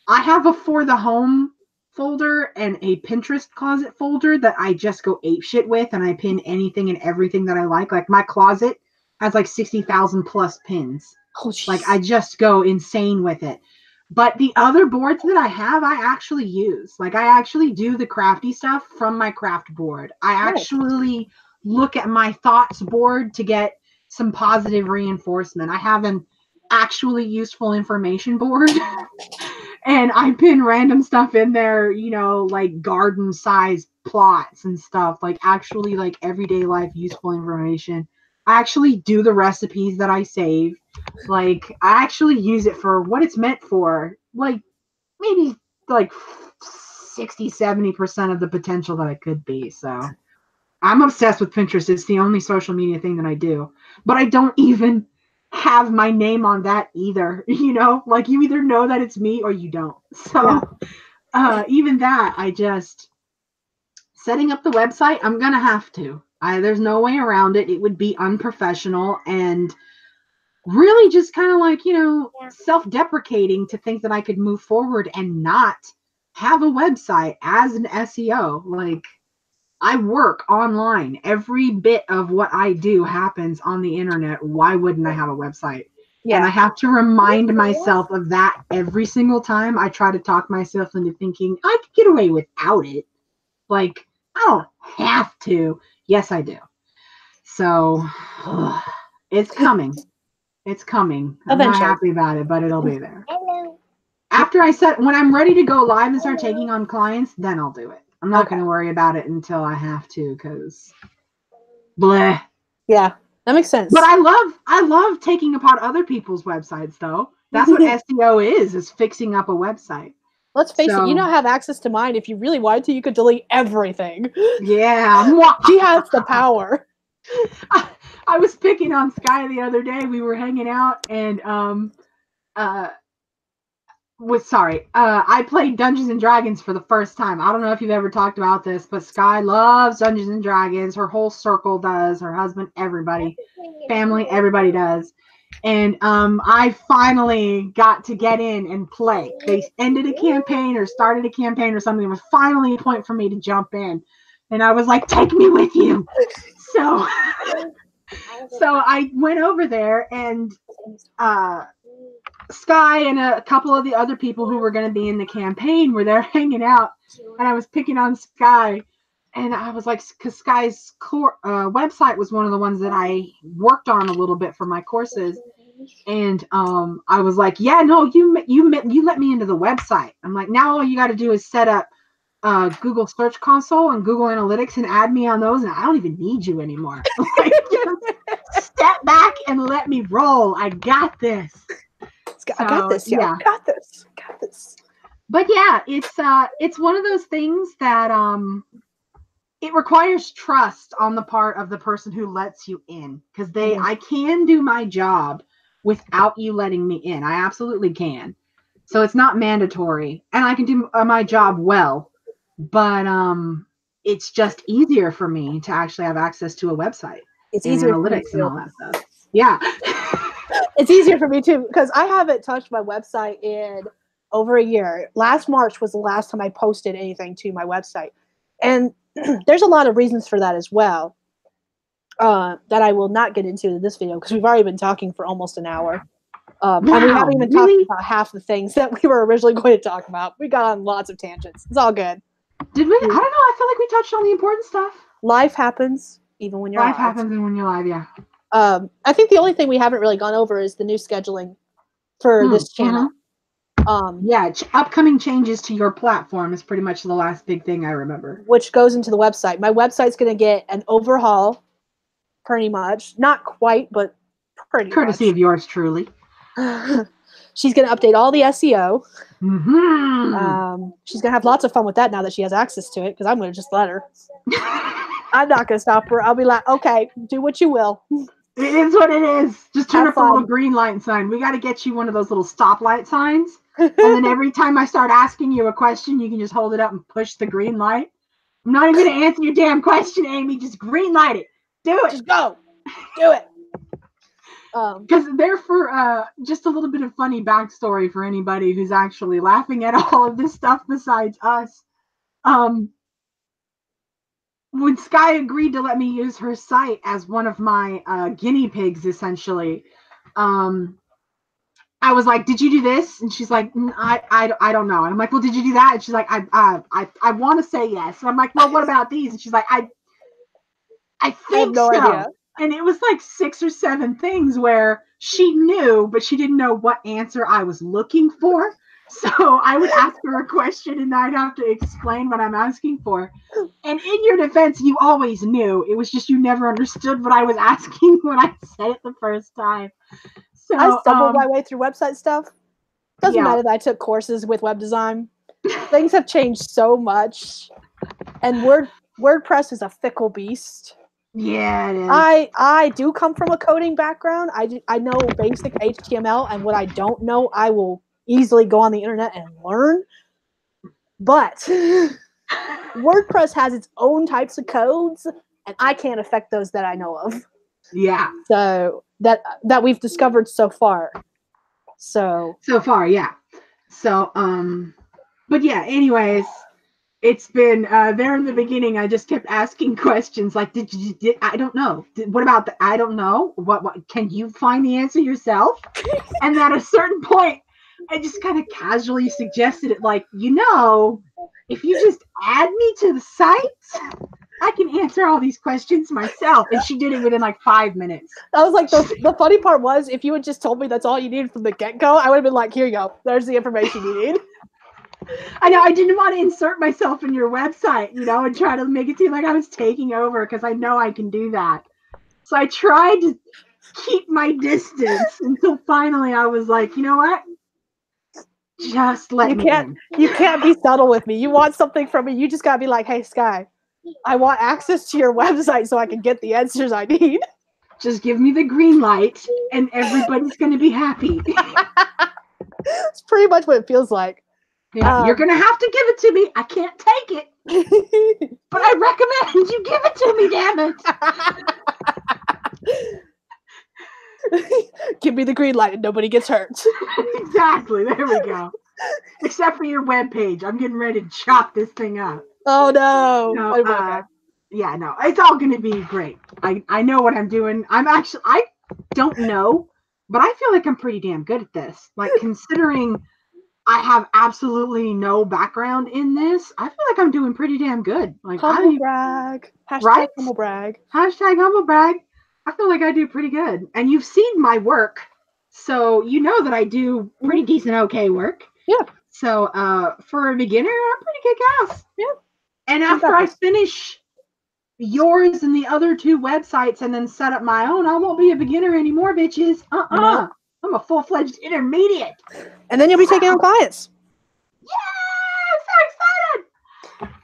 I have a For the Home folder and a Pinterest closet folder that I just go apeshit with, and I pin anything and everything that I like. Like, my closet has like 60,000 plus pins. Oh, like, I just go insane with it. But the other boards that I have, I actually use. Like, I actually do the crafty stuff from my craft board. I actually look at my thoughts board to get some positive reinforcement. I have an actually useful information board. And I pin random stuff in there, like garden size plots and stuff, like actually like everyday life useful information. I actually do the recipes that I save. Like, I actually use it for what it's meant for. Like, maybe like 60-70% of the potential that it could be. So I'm obsessed with Pinterest. It's the only social media thing that I do. But I don't even have my name on that either. Like, you either know that it's me or you don't. So even that, I just setting up the website, I'm gonna have to. There's no way around it. It would be unprofessional and really just kind of like, self-deprecating to think that I could move forward and not have a website as an SEO. Like, I work online. Every bit of what I do happens on the internet. Why wouldn't I have a website? Yeah. And I have to remind myself of that every single time I try to talk myself into thinking I could get away without it. Like, I don't have to. Yes, I do. So it's coming. It's coming. I'm not happy about it, but it'll be there. Hello. After when I'm ready to go live and start taking on clients, then I'll do it. I'm not going to worry about it until I have to, because bleh. Yeah, that makes sense. But I love taking apart other people's websites, though. That's what SEO is fixing up a website. Let's face it, you don't have access to mine. If you really wanted to, you could delete everything. Yeah. She has the power. I was picking on Sky the other day. We were hanging out, and I played Dungeons and Dragons for the first time. I don't know if you've ever talked about this, but Sky loves Dungeons and Dragons. Her whole circle does. Her husband, everybody, family, everybody does. And I finally got to get in and play. They ended a campaign or started a campaign or something. It was finally a point for me to jump in. And I was like, take me with you. So I went over there, and Sky and a couple of the other people who were going to be in the campaign were there hanging out, and I was picking on Sky, and I was like, because Sky's website was one of the ones that I worked on a little bit for my courses, and I was like, yeah, no, you let me into the website. I'm like, now all you got to do is set up Google Search Console and Google Analytics and add me on those, and I don't even need you anymore. Like, just step back and let me roll. I got this. I got this. Yeah, I got this. Got this. But yeah, it's one of those things that it requires trust on the part of the person who lets you in, because I can do my job without you letting me in. I absolutely can. So it's not mandatory, and I can do my job well. But it's just easier for me to actually have access to a website. It's easier analytics and all that stuff. Yeah. It's easier for me too, because I haven't touched my website in over a year. Last March was the last time I posted anything to my website. And there's a lot of reasons for that as well, that I will not get into in this video, because we've already been talking for almost an hour. And we haven't even talked about half the things that we were originally going to talk about. We got on lots of tangents. It's all good. Did we? I don't know. I feel like we touched on the important stuff. Life happens even when you're live. Life happens even when you're live, yeah. I think the only thing we haven't really gone over is the new scheduling for this channel. Yeah, upcoming changes to your platform is pretty much the last big thing I remember. Which goes into the website. My website's going to get an overhaul, pretty much. Not quite, but pretty Courtesy of yours truly. She's going to update all the SEO. Mm-hmm. She's going to have lots of fun with that now that she has access to it, because I'm going to just let her. I'm not going to stop her. I'll be like, okay, do what you will. It is what it is. Just turn Have up a little green light sign. We got to get you one of those little stoplight signs. And then every time I start asking you a question, you can just hold it up and push the green light. I'm not even going to answer your damn question, Amy. Just green light it. Do it. Just go. Do it. Because therefore, just a little bit of funny backstory for anybody who's actually laughing at all of this stuff besides us. When Sky agreed to let me use her site as one of my guinea pigs, essentially, I was like, "Did you do this?" And she's like, "I don't know." And I'm like, "Well, did you do that?" And she's like, "I want to say yes." And I'm like, "Well, what about these?" And she's like, "I I think have no so." idea. And it was like 6 or 7 things where she knew, but she didn't know what answer I was looking for. So I would ask her a question and I'd have to explain what I'm asking for. And in your defense, you always knew. It was just you never understood what I was asking when I said it the first time. So I stumbled my way through website stuff. Doesn't yeah. matter that I took courses with web design. Things have changed so much. And WordPress is a fickle beast. Yeah, it is. I do come from a coding background. I know basic HTML, and what I don't know, I will easily go on the internet and learn. But WordPress has its own types of codes, and I can't affect those that I know of. Yeah. So that we've discovered so far. So far, yeah. So but yeah, anyways, it's been there in the beginning. I just kept asking questions like, did I don't know. What about the I don't know? What can you find the answer yourself? And at a certain point, I just kind of casually suggested it, like, if you just add me to the site, I can answer all these questions myself. And she did it within like 5 minutes. I was like, the funny part was, if you had just told me that's all you needed from the get-go, I would have been like, here you go. There's the information you need. I know, I didn't want to insert myself in your website, and try to make it seem like I was taking over, because I know I can do that. So I tried to keep my distance until finally I was like, you know what? Just let me in. You can't be subtle with me. You want something from me, you just gotta be like, hey, Sky, I want access to your website so I can get the answers I need. Just give me the green light and everybody's going to be happy. It's pretty much what it feels like. Yeah, you're going to have to give it to me. I can't take it. But I recommend you give it to me, damn it. Give me the green light and nobody gets hurt. Exactly. There we go. Except for your webpage. I'm getting ready to chop this thing up. Oh, no. Okay. Yeah, no. It's all going to be great. I know what I'm doing. I don't know, but I feel like I'm pretty damn good at this. Like, considering I have absolutely no background in this, I feel like I'm doing pretty damn good. Like, humble brag. Hashtag right? Humble brag. Hashtag humble brag. I feel like I do pretty good. And you've seen my work, so you know that I do pretty decent, okay work. Yeah. So for a beginner, I'm pretty good gas. Yeah. And after I finish yours and the other 2 websites and then set up my own, I won't be a beginner anymore, bitches. No. I'm a full-fledged intermediate. And then you'll be taking on clients. Yeah, I'm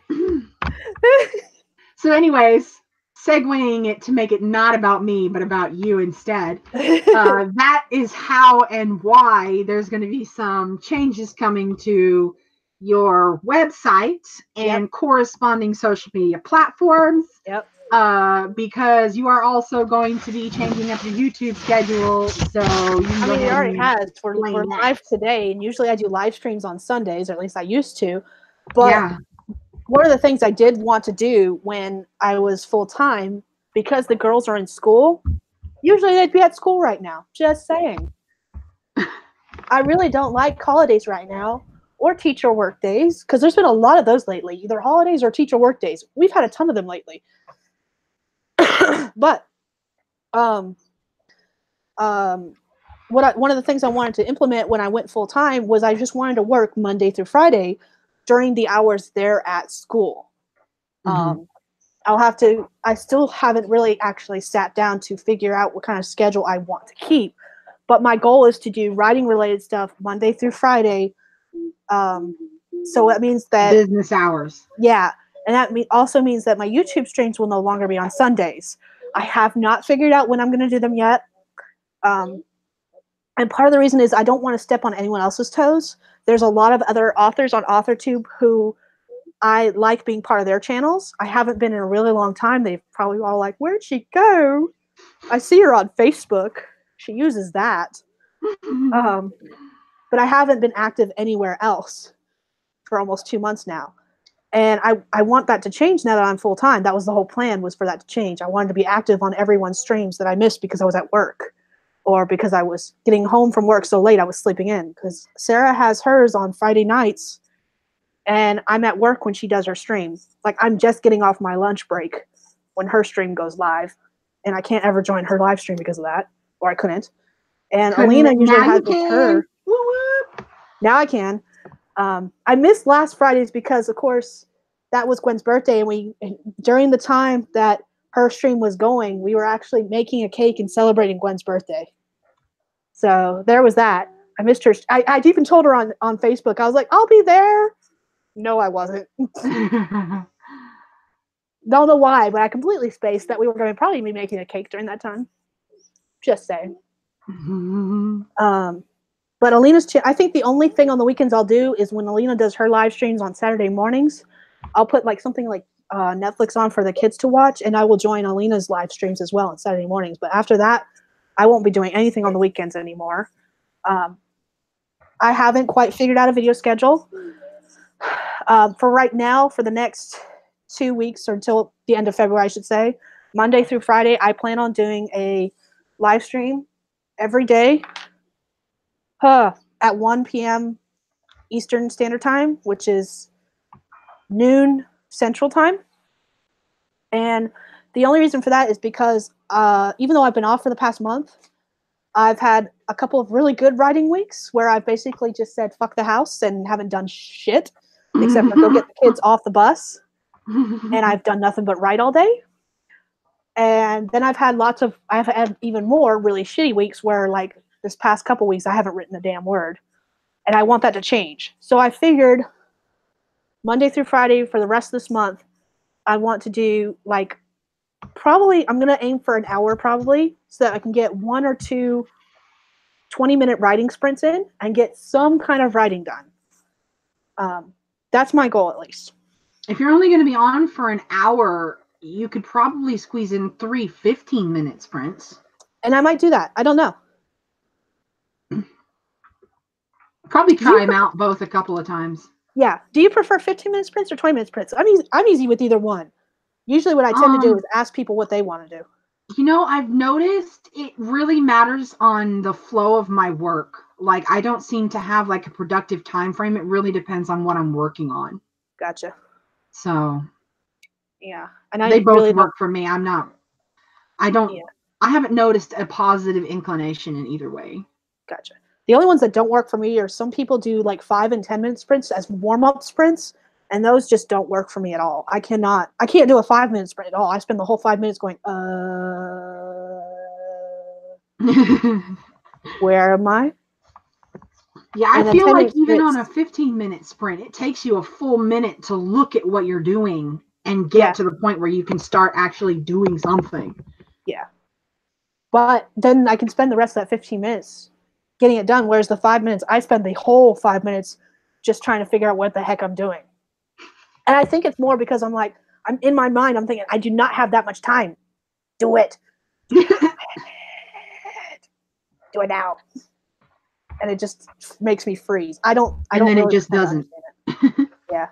so excited. So anyways, segueing it to make it not about me, but about you instead. That is how and why there's going to be some changes coming to your website and corresponding social media platforms. Yep. Because you are also going to be changing up your YouTube schedule. So it already has. We're live today, and usually I do live streams on Sundays, or at least I used to. But one of the things I did want to do when I was full-time, because the girls are in school, usually they'd be at school right now. Just saying. I really don't like holidays right now, or teacher work days, because there's been a lot of those lately, either holidays or teacher work days. We've had a ton of them lately. But one of the things I wanted to implement when I went full time was I just wanted to work Monday through Friday during the hours they're at school. Mhm. I still haven't really actually sat down to figure out what kind of schedule I want to keep. But my goal is to do writing related stuff Monday through Friday. So that means that, Business hours. yeah, and that also means that my YouTube streams will no longer be on Sundays. I have not figured out when I'm going to do them yet. And part of the reason is I don't want to step on anyone else's toes. There's a lot of other authors on AuthorTube who I like being part of their channels. I haven't been in a really long time. They've probably all like, where'd she go? I see her on Facebook. She uses that. But I haven't been active anywhere else for almost 2 months now. And I want that to change now that I'm full time. That was the whole plan, was for that to change. I wanted to be active on everyone's streams that I missed because I was at work or because I was getting home from work so late I was sleeping in. Because Sarah has hers on Friday nights and I'm at work when she does her stream. Like, I'm just getting off my lunch break when her stream goes live. And I can't ever join her live stream because of that. Or I couldn't. And Alina usually now has you with can. her. Woo whoop. Now I can. I missed last Fridays because, of course, that was Gwen's birthday, and during the time that her stream was going, we were actually making a cake and celebrating Gwen's birthday. So there was that. I missed her. I even told her on Facebook. I was like, I'll be there. No, I wasn't. Don't know why, but I completely spaced that we were going to probably be making a cake during that time. Just saying. But Alina's, I think the only thing on the weekends I'll do is when Alina does her live streams on Saturday mornings, I'll put like something like Netflix on for the kids to watch, and I will join Alina's live streams as well on Saturday mornings. But after that, I won't be doing anything on the weekends anymore. I haven't quite figured out a video schedule. For right now, for the next 2 weeks or until the end of February, I should say, Monday through Friday, I plan on doing a live stream every day at 1 p.m. Eastern Standard Time, which is noon Central Time. And the only reason for that is because even though I've been off for the past month, I've had a couple of really good writing weeks where I've basically just said fuck the house and haven't done shit except for go get the kids off the bus. And I've done nothing but write all day. And then I've had even more really shitty weeks where, like, this past couple weeks I haven't written a damn word. And I want that to change. So I figured Monday through Friday for the rest of this month, I want to do, like, probably, I'm going to aim for an hour probably so that I can get 1 or 2 20-minute writing sprints in and get some kind of writing done. That's my goal, at least. If you're only going to be on for an hour, you could probably squeeze in 3 15-minute sprints. And I might do that. I don't know. Probably try them out both a couple of times. Yeah. Do you prefer 15-minute sprints or 20-minute sprints? I'm easy with either one. Usually what I tend to do is ask people what they want to do. You know, I've noticed it really matters on the flow of my work. Like, I don't seem to have like a productive time frame. It really depends on what I'm working on. Gotcha. So yeah. And they both work for me. I haven't noticed a positive inclination in either way. Gotcha. The only ones that don't work for me are some people do like 5 and 10-minute sprints as warm-up sprints, and those just don't work for me at all. I can't do a 5-minute sprint at all. I spend the whole 5 minutes going, where am I? Yeah, I feel like even on a 15-minute sprint, it takes you a full minute to look at what you're doing and get to the point where you can start actually doing something. Yeah. But then I can spend the rest of that 15 minutes getting it done, whereas the 5 minutes, I spend the whole 5 minutes just trying to figure out what the heck I'm doing. And I think it's more because I'm in my mind, I'm thinking, I do not have that much time. Do it. Do it now. And it just makes me freeze. I don't then really it just doesn't. Yeah.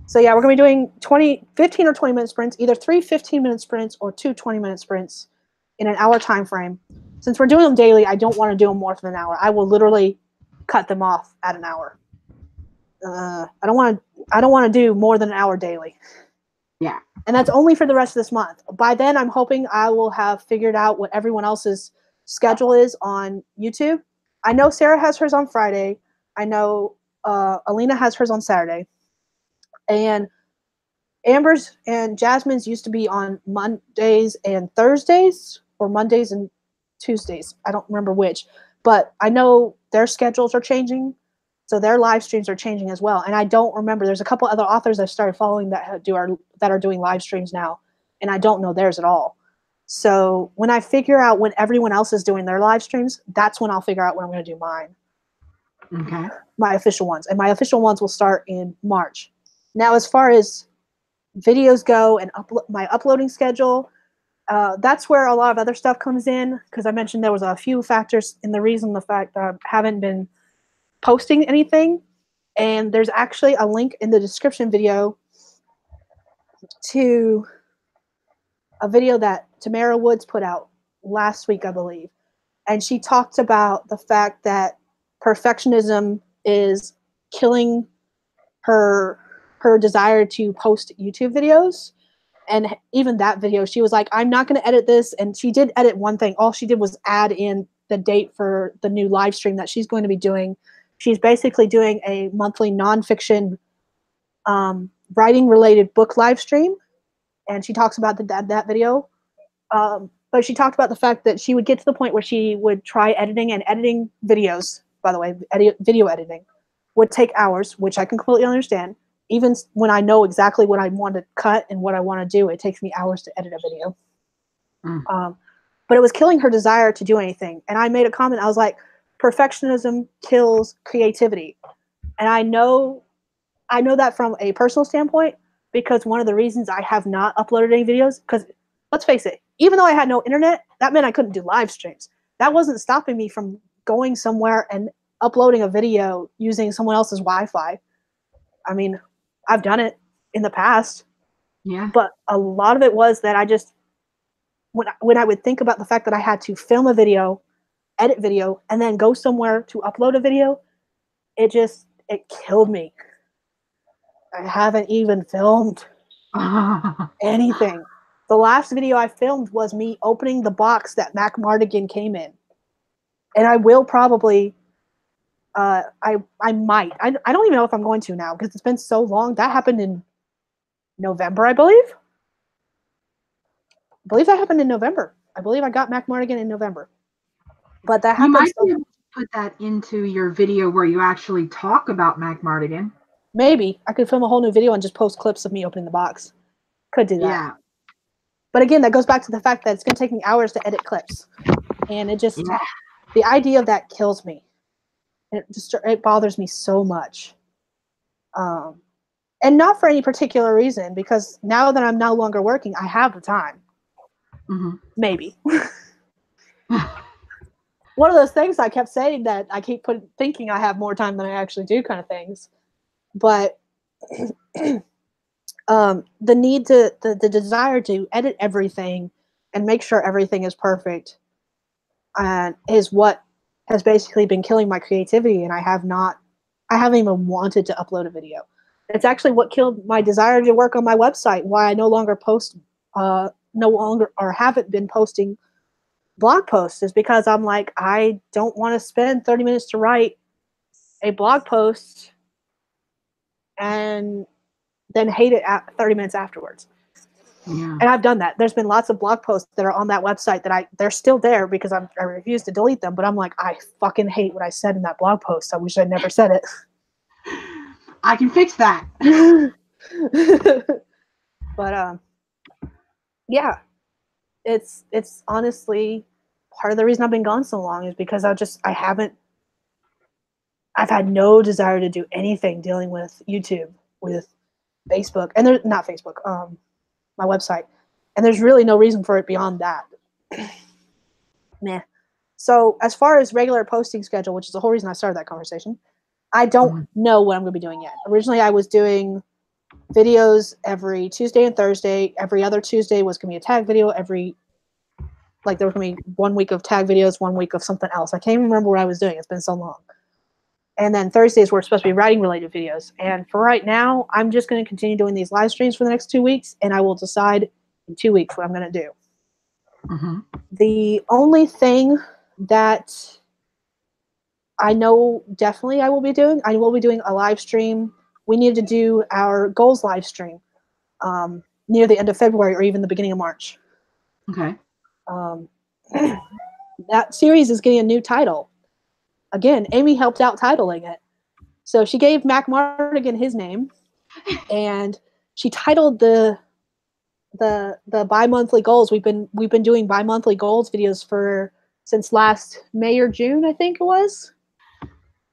So yeah, we're going to be doing 15 or 20-minute sprints, either 3 15-minute sprints or 2 20-minute sprints in an hour time frame. Since we're doing them daily, I don't want to do them more than an hour. I will literally cut them off at an hour. I don't want to do more than an hour daily. Yeah. And that's only for the rest of this month. By then, I'm hoping I will have figured out what everyone else's schedule is on YouTube. I know Sarah has hers on Friday. I know Alina has hers on Saturday. And Amber's and Jasmine's used to be on Mondays and Thursdays, or Mondays and Tuesdays. I don't remember which. But I know their schedules are changing. So their live streams are changing as well. And I don't remember. There's a couple other authors I've started following that are doing live streams now. And I don't know theirs at all. So when I figure out when everyone else is doing their live streams, that's when I'll figure out when I'm going to do mine. Okay. My official ones. And my official ones will start in March. Now, as far as videos go and my uploading schedule, that's where a lot of other stuff comes in, because I mentioned there was a few factors in the fact that I haven't been posting anything. And there's actually a link in the description video to a video that Tamara Woods put out last week, I believe. And she talked about the fact that perfectionism is killing her desire to post YouTube videos. And even that video, she was like, I'm not going to edit this. And she did edit one thing. All she did was add in the date for the new live stream that she's going to be doing. She's basically doing a monthly nonfiction writing-related book live stream. And she talks about that video. But she talked about the fact that she would get to the point where she would try editing videos. By the way, video editing would take hours, which I can completely understand. Even when I know exactly what I want to cut and what I want to do, it takes me hours to edit a video. But it was killing her desire to do anything. And I made a comment. I was like, perfectionism kills creativity. And I know that from a personal standpoint, because one of the reasons I have not uploaded any videos, because let's face it, even though I had no internet, that meant I couldn't do live streams. That wasn't stopping me from going somewhere and uploading a video using someone else's Wi-Fi. I mean, I've done it in the past. Yeah. But a lot of it was that I just, when I would think about the fact that I had to film a video, edit video, and then go somewhere to upload a video, it killed me. I haven't even filmed anything. The last video I filmed was me opening the box that Mac Mardigan came in. And I will probably, I might. I don't even know if I'm going to now, because it's been so long. That happened in November, I believe. I believe that happened in November. I believe I got Mac Mardigan in November. But that happened. You might be able to put that into your video where you actually talk about Mac Mardigan. Maybe. I could film a whole new video and just post clips of me opening the box. Could do that. Yeah. But again, that goes back to the fact that it's going to take me hours to edit clips. And the idea of that kills me. It bothers me so much. And not for any particular reason, because now that I'm no longer working, I have the time. Mm-hmm. Maybe. One of those things I kept saying, that I keep thinking I have more time than I actually do, kind of things. But the desire to edit everything and make sure everything is perfect is what has basically been killing my creativity. And I haven't even wanted to upload a video. It's actually what killed my desire to work on my website, why I no longer haven't been posting blog posts, is because I'm like, I don't want to spend 30 minutes to write a blog post and then hate it at 30 minutes afterwards. Yeah. And I've done that. There's been lots of blog posts that are on that website that they're still there because I refuse to delete them, but I'm like, I fucking hate what I said in that blog post. I wish I'd never said it. I can fix that. But yeah, it's honestly part of the reason I've been gone so long, is because I've had no desire to do anything dealing with YouTube, with Facebook, and there's not Facebook, my website, and there's really no reason for it beyond that. Meh. So as far as regular posting schedule, which is the whole reason I started that conversation, I don't know what I'm going to be doing yet. Originally, I was doing videos every Tuesday and Thursday. Every other Tuesday was going to be a tag video. There was going to be 1 week of tag videos, 1 week of something else. I can't even remember what I was doing. It's been so long. And then Thursdays were supposed to be writing-related videos. And for right now, I'm just going to continue doing these live streams for the next 2 weeks, and I will decide in 2 weeks what I'm going to do. Mm-hmm. The only thing that I know definitely I will be doing. I will be doing a live stream. We need to do our goals live stream near the end of February or even the beginning of March. Okay. That series is getting a new title. Again, Amy helped out titling it. So she gave Mac Mardigan his name, and she titled the bi-monthly goals. We've been doing bi-monthly goals videos for since last May or June, I think it was.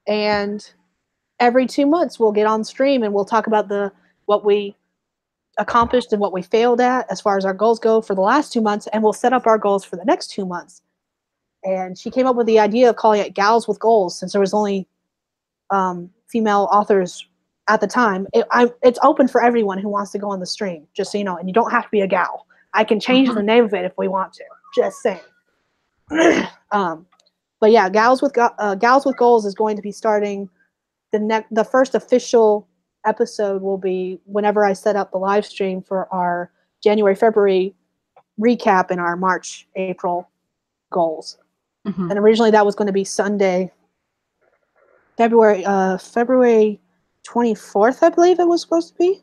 And every 2 months we'll get on stream and we'll talk about what we accomplished and what we failed at as far as our goals go for the last 2 months, and we'll set up our goals for the next 2 months. And she came up with the idea of calling it Gals with Goals, since there was only female authors at the time. It's open for everyone who wants to go on the stream, just so you know, and you don't have to be a gal. I can change the name of it if we want to. Just saying. But yeah, Gals with Goals is going to be starting. The first official episode will be whenever I set up the live stream for our January, February recap and our March, April goals. Mm-hmm. And originally that was going to be Sunday, February 24th, I believe it was supposed to be.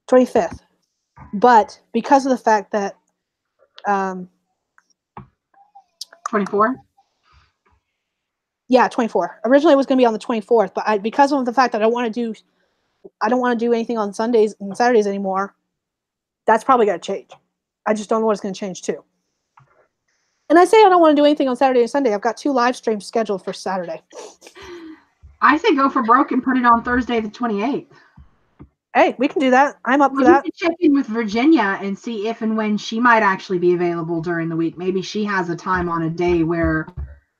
25th. But because of the fact that 24? Yeah, 24. Originally it was going to be on the 24th, but because of the fact that I don't want to do anything on Sundays and Saturdays anymore, that's probably going to change. I just don't know what it's going to change to. And I say I don't want to do anything on Saturday and Sunday. I've got 2 live streams scheduled for Saturday. I say go for broke and put it on Thursday the 28th. Hey, we can do that. I'm up for that. You can check in with Virginia and see if and when she might actually be available during the week. Maybe she has a time on a day where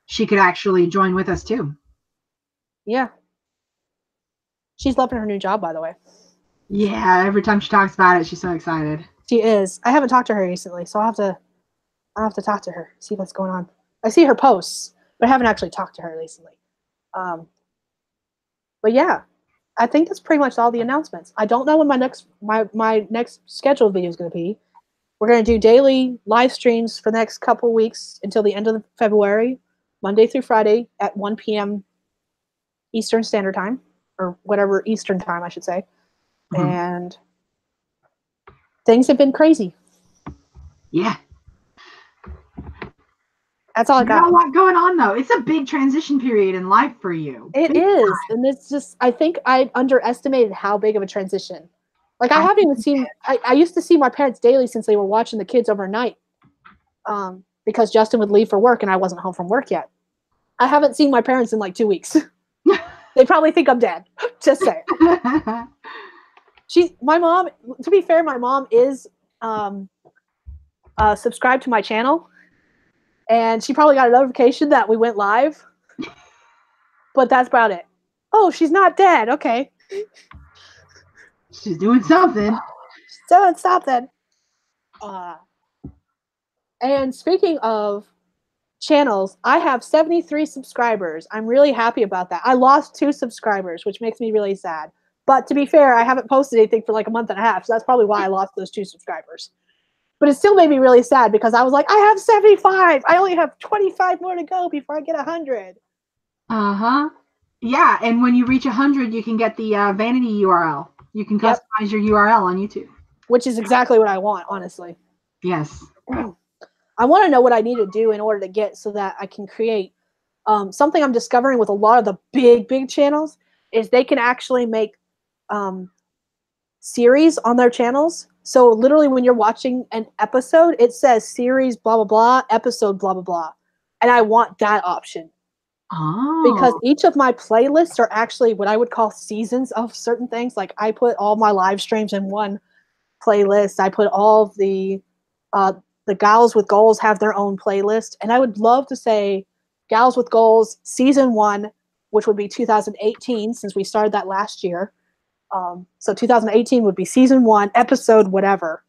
she could actually join with us too. Yeah. She's loving her new job, by the way. Yeah, every time she talks about it, she's so excited. She is. I haven't talked to her recently, so I'll have to talk to her, see what's going on. I see her posts, but I haven't actually talked to her recently. But yeah, I think that's pretty much all the announcements. I don't know when my next scheduled video is going to be. We're going to do daily live streams for the next couple weeks until the end of February, Monday through Friday at 1 p.m. Eastern Standard Time, or whatever Eastern Time, I should say. Mm-hmm. And things have been crazy. Yeah. That's all I got. There's a lot going on, though. It's a big transition period in life for you. It is. And it's just, I think I underestimated how big of a transition. Like, I haven't even seen, I used to see my parents daily since they were watching the kids overnight, because Justin would leave for work and I wasn't home from work yet. I haven't seen my parents in like 2 weeks. They probably think I'm dead. Just saying. My mom, to be fair, my mom is subscribed to my channel. And she probably got a notification that we went live. But that's about it. Oh, she's not dead. Okay. She's doing something. She's doing something. And speaking of channels, I have 73 subscribers. I'm really happy about that. I lost 2 subscribers, which makes me really sad. But to be fair, I haven't posted anything for like a month and a half. So that's probably why I lost those 2 subscribers. But it still made me really sad because I was like, I have 75. I only have 25 more to go before I get 100. Uh-huh. Yeah, and when you reach 100, you can get the vanity URL. You can customize your URL on YouTube. Which is exactly what I want, honestly. Yes. I want to know what I need to do in order to get so that I can create something I'm discovering with a lot of the big channels is they can actually make series on their channels. So literally when you're watching an episode, it says series blah, blah, blah, episode blah, blah, blah. And I want that option. Oh. Because each of my playlists are actually what I would call seasons of certain things. Like I put all my live streams in one playlist. I put all of the Gals with Goals have their own playlist. And I would love to say Gals with Goals season 1, which would be 2018 since we started that last year. So 2018 would be season 1, episode whatever.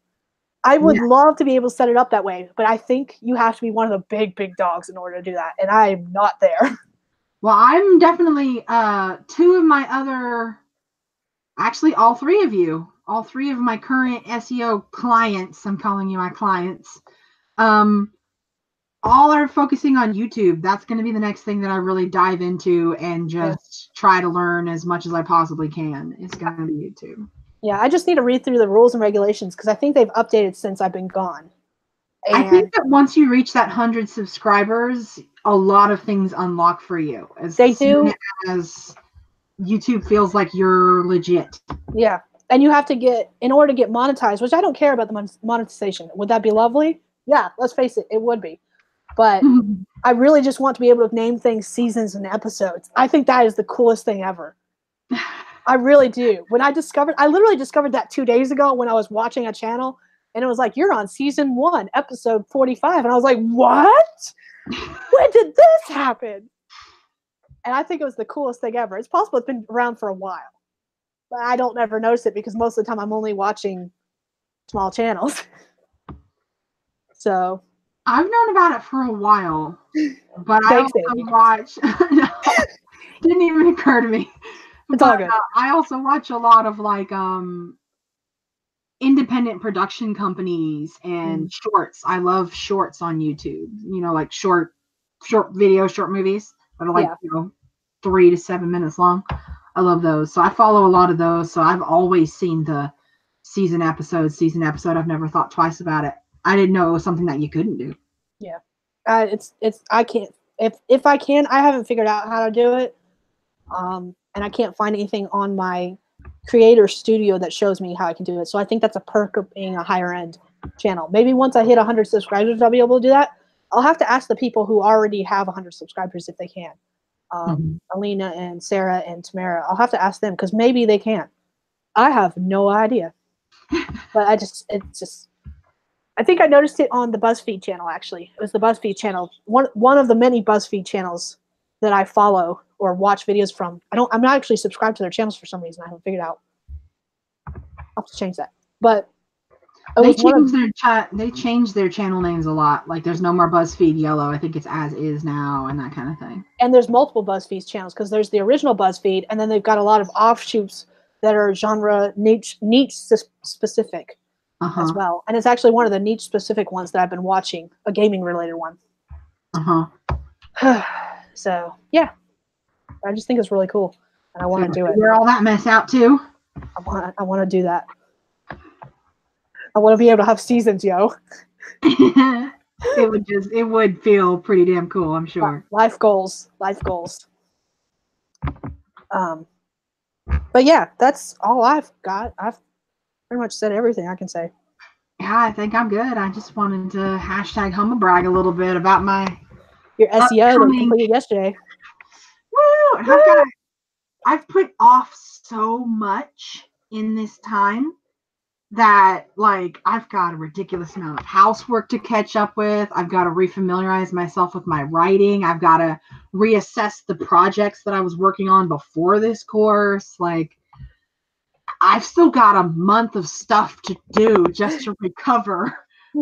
I would love to be able to set it up that way, but I think you have to be one of the big dogs in order to do that, and I'm not there. Well, I'm definitely 2 of my other, actually all 3 of you, all 3 of my current SEO clients, I'm calling you my clients, are all are focusing on YouTube. That's going to be the next thing that I really dive into and just try to learn as much as I possibly can. It's going to be YouTube. Yeah, I just need to read through the rules and regulations because I think they've updated since I've been gone. And I think that once you reach that 100 subscribers, a lot of things unlock for you. They do. As YouTube feels like you're legit. Yeah. And you have to get, in order to get monetized, which I don't care about the monetization. Would that be lovely? Yeah, let's face it, it would be. But I really just want to be able to name things seasons and episodes. I think that is the coolest thing ever. I really do. When I literally discovered that 2 days ago when I was watching a channel, and it was like, you're on season 1, episode 45. And I was like, what? When did this happen? And I think it was the coolest thing ever. It's possible it's been around for a while. But I don't ever notice it because most of the time I'm only watching small channels. So I've known about it for a while, but I also watch. No, didn't even occur to me. It's all good. I also watch a lot of like independent production companies and shorts. I love shorts on YouTube. You know, like short videos, short movies that are like 3 to 7 minutes long. I love those. So I follow a lot of those. So I've always seen the season episode. I've never thought twice about it. I didn't know it was something that you couldn't do. Yeah. I can't, if I can, I haven't figured out how to do it. And I can't find anything on my creator studio that shows me how I can do it. So I think that's a perk of being a higher end channel. Maybe once I hit 100 subscribers, I'll be able to do that. I'll have to ask the people who already have 100 subscribers if they can. Alina and Sarah and Tamara. I'll have to ask them because maybe they can. I have no idea. But I think I noticed it on the BuzzFeed channel, actually. It was the BuzzFeed channel. One of the many BuzzFeed channels that I follow or watch videos from. I'm not actually subscribed to their channels for some reason. I haven't figured out. I'll have to change that. But they changed their channel names a lot. Like there's no more BuzzFeed Yellow. I think it's As Is now and that kind of thing. And there's multiple BuzzFeed channels because there's the original BuzzFeed and then they've got a lot of offshoots that are genre niche specific as well. And it's actually one of the niche specific ones that I've been watching, a gaming related one. So yeah, I just think it's really cool, and I want to do it. Figure all that mess out too. I want to do that. I want to be able to have seasons, yo. It would feel pretty damn cool, I'm sure. Life goals. But yeah, that's all I've got. I've pretty much said everything I can say. Yeah, I think I'm good. I just wanted to hashtag humble brag a little bit about your SEO that we completed yesterday. Woo! I've put off so much in this time that like I've got a ridiculous amount of housework to catch up with. I've got to refamiliarize myself with my writing. I've got to reassess the projects that I was working on before this course. Like I've still got a month of stuff to do just to recover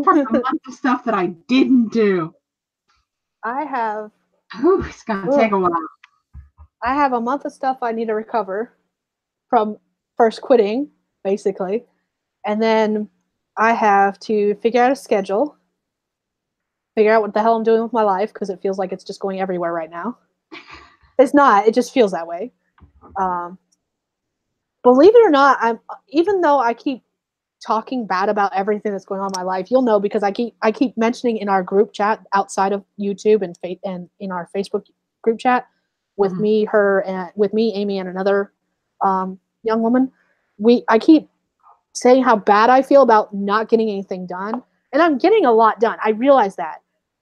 from the month of stuff that I didn't do. It's going to take a while. I have a month of stuff I need to recover from first quitting, basically. And then I have to figure out a schedule, figure out what the hell I'm doing with my life, because it feels like it's just going everywhere right now. It's not. It just feels that way. Believe it or not, even though I keep talking bad about everything that's going on in my life, you'll know because I keep mentioning in our group chat outside of YouTube and in our Facebook group chat with me, Amy, and another young woman. I keep saying how bad I feel about not getting anything done, and I'm getting a lot done. I realize that,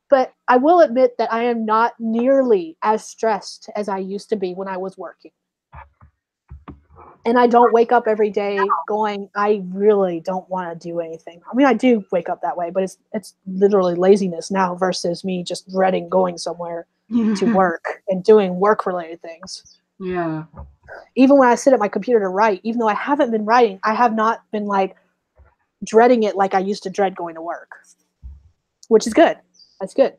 but I will admit that I am not nearly as stressed as I used to be when I was working. And I don't wake up every day going, I really don't want to do anything. I mean, I do wake up that way, but it's literally laziness now versus me just dreading going somewhere to work and doing work-related things. Yeah. Even when I sit at my computer to write, even though I haven't been writing, I have not been like dreading it like I used to dread going to work, which is good. That's good.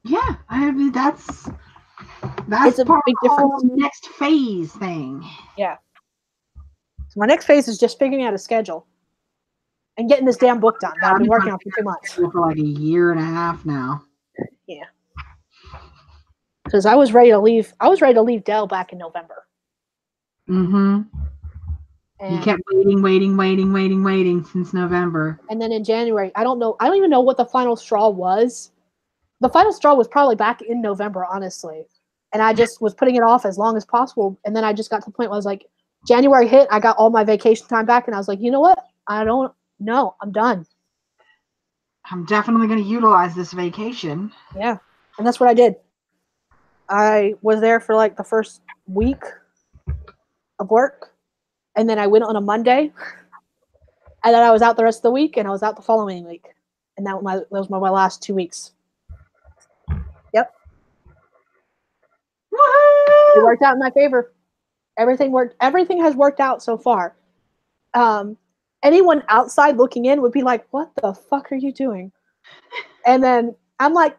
Yeah, I mean that's a big difference. Next phase thing. Yeah. So my next phase is just figuring out a schedule. and getting this damn book done that I've I've been been working on on for 2 months. for like a year and a half now. Yeah. Because I was ready to leave. I was ready to leave Dell back in November. Mm-hmm. And, You kept waiting since November. and then in January, I don't even know what the final straw was. The final straw was probably back in November, honestly. And I just was putting it off as long as possible. And then I just got to the point where I was like, January hit, I got all my vacation time back, and I was like, you know what? I don't know. I'm done. I'm definitely going to utilize this vacation. Yeah. And that's what I did. I was there for like the first week of work. And then I went on a Monday. And then I was out the rest of the week, and I was out the following week. And that was my last 2 weeks. Yep. Woohoo! It worked out in my favor. Everything has worked out so far. Anyone outside looking in would be like, what the fuck are you doing? And then I'm like,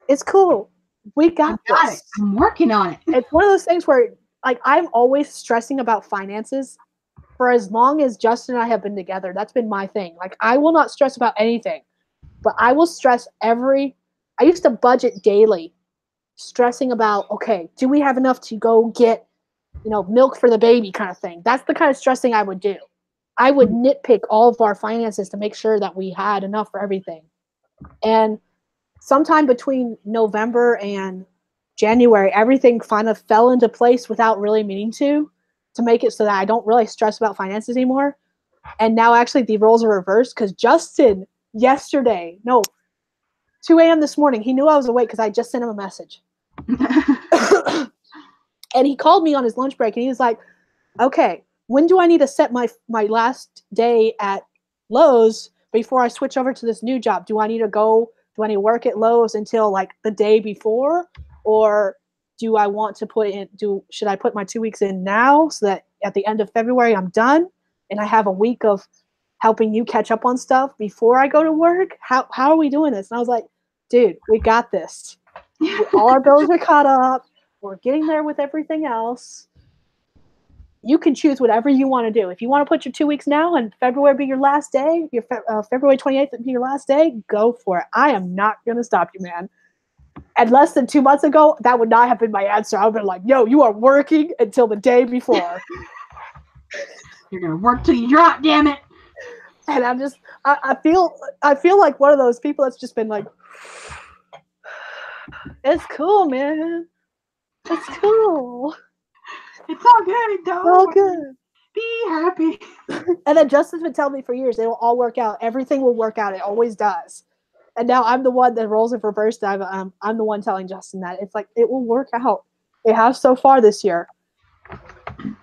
it's cool. We got this. It. I'm working on it. It's one of those things where, like, I'm always stressing about finances. For as long as Justin and I have been together, that's been my thing. Like, I will not stress about anything, but I will stress I used to budget daily, stressing about, okay, do we have enough to go get, milk for the baby kind of thing. That's the kind of stressing I would do. I would nitpick all of our finances to make sure that we had enough for everything. And sometime between November and January, everything kind of fell into place without really meaning to make it so that I don't really stress about finances anymore. And now actually the roles are reversed because Justin yesterday, 2 a.m. this morning, he knew I was awake because I just sent him a message. And he called me on his lunch break and he was like, okay, when do I need to set my last day at Lowe's before I switch over to this new job? Do I need to work at Lowe's until like the day before? Or do I want to should I put my 2 weeks in now so that at the end of February I'm done and I have a week of helping you catch up on stuff before I go to work? How are we doing this? And I was like, dude, we got this. All our bills are caught up. We're getting there with everything else. You can choose whatever you want to do. If you want to put your 2 weeks now and February be your last day, your February 28th be your last day, go for it. I am not going to stop you, man. And less than 2 months ago, that would not have been my answer. I would have been like, yo, you are working until the day before. You're going to work till you drop, damn it. And I'm just, I feel like one of those people that's just been like, it's cool, man. It's cool. It's all good. It's all good. Be happy. And then Justin's been telling me for years, it will all work out. Everything will work out. It always does. And now I'm the one that roles in reverse. I'm the one telling Justin that. It's like, it will work out. It has so far this year.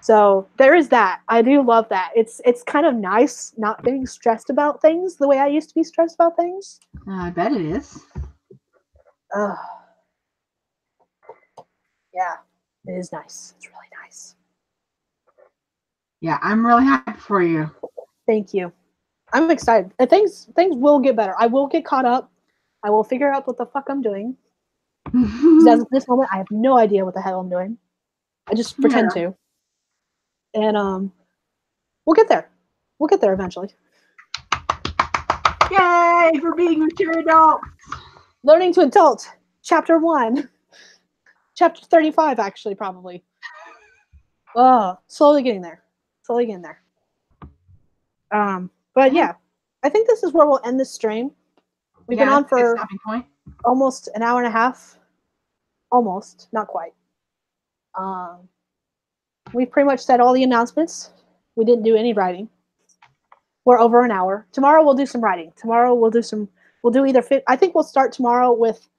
So there is that. I do love that. It's kind of nice not being stressed about things the way I used to be stressed about things. I bet it is. Yeah, it is nice. It's really nice. Yeah, I'm really happy for you. Thank you. I'm excited. Things will get better. I will get caught up. I will figure out what the fuck I'm doing. Because at this moment, I have no idea what the hell I'm doing. I just pretend to. And we'll get there. We'll get there eventually. Yay for being mature adults. Learning to Adult, Chapter 1. Chapter 35, actually, probably. Slowly getting there. But yeah, I think this is where we'll end this stream. We've been on for almost an hour and a half. Almost, not quite. We've pretty much said all the announcements. We didn't do any writing. We're over an hour. Tomorrow we'll do some writing. Tomorrow we'll do either. I think we'll start tomorrow with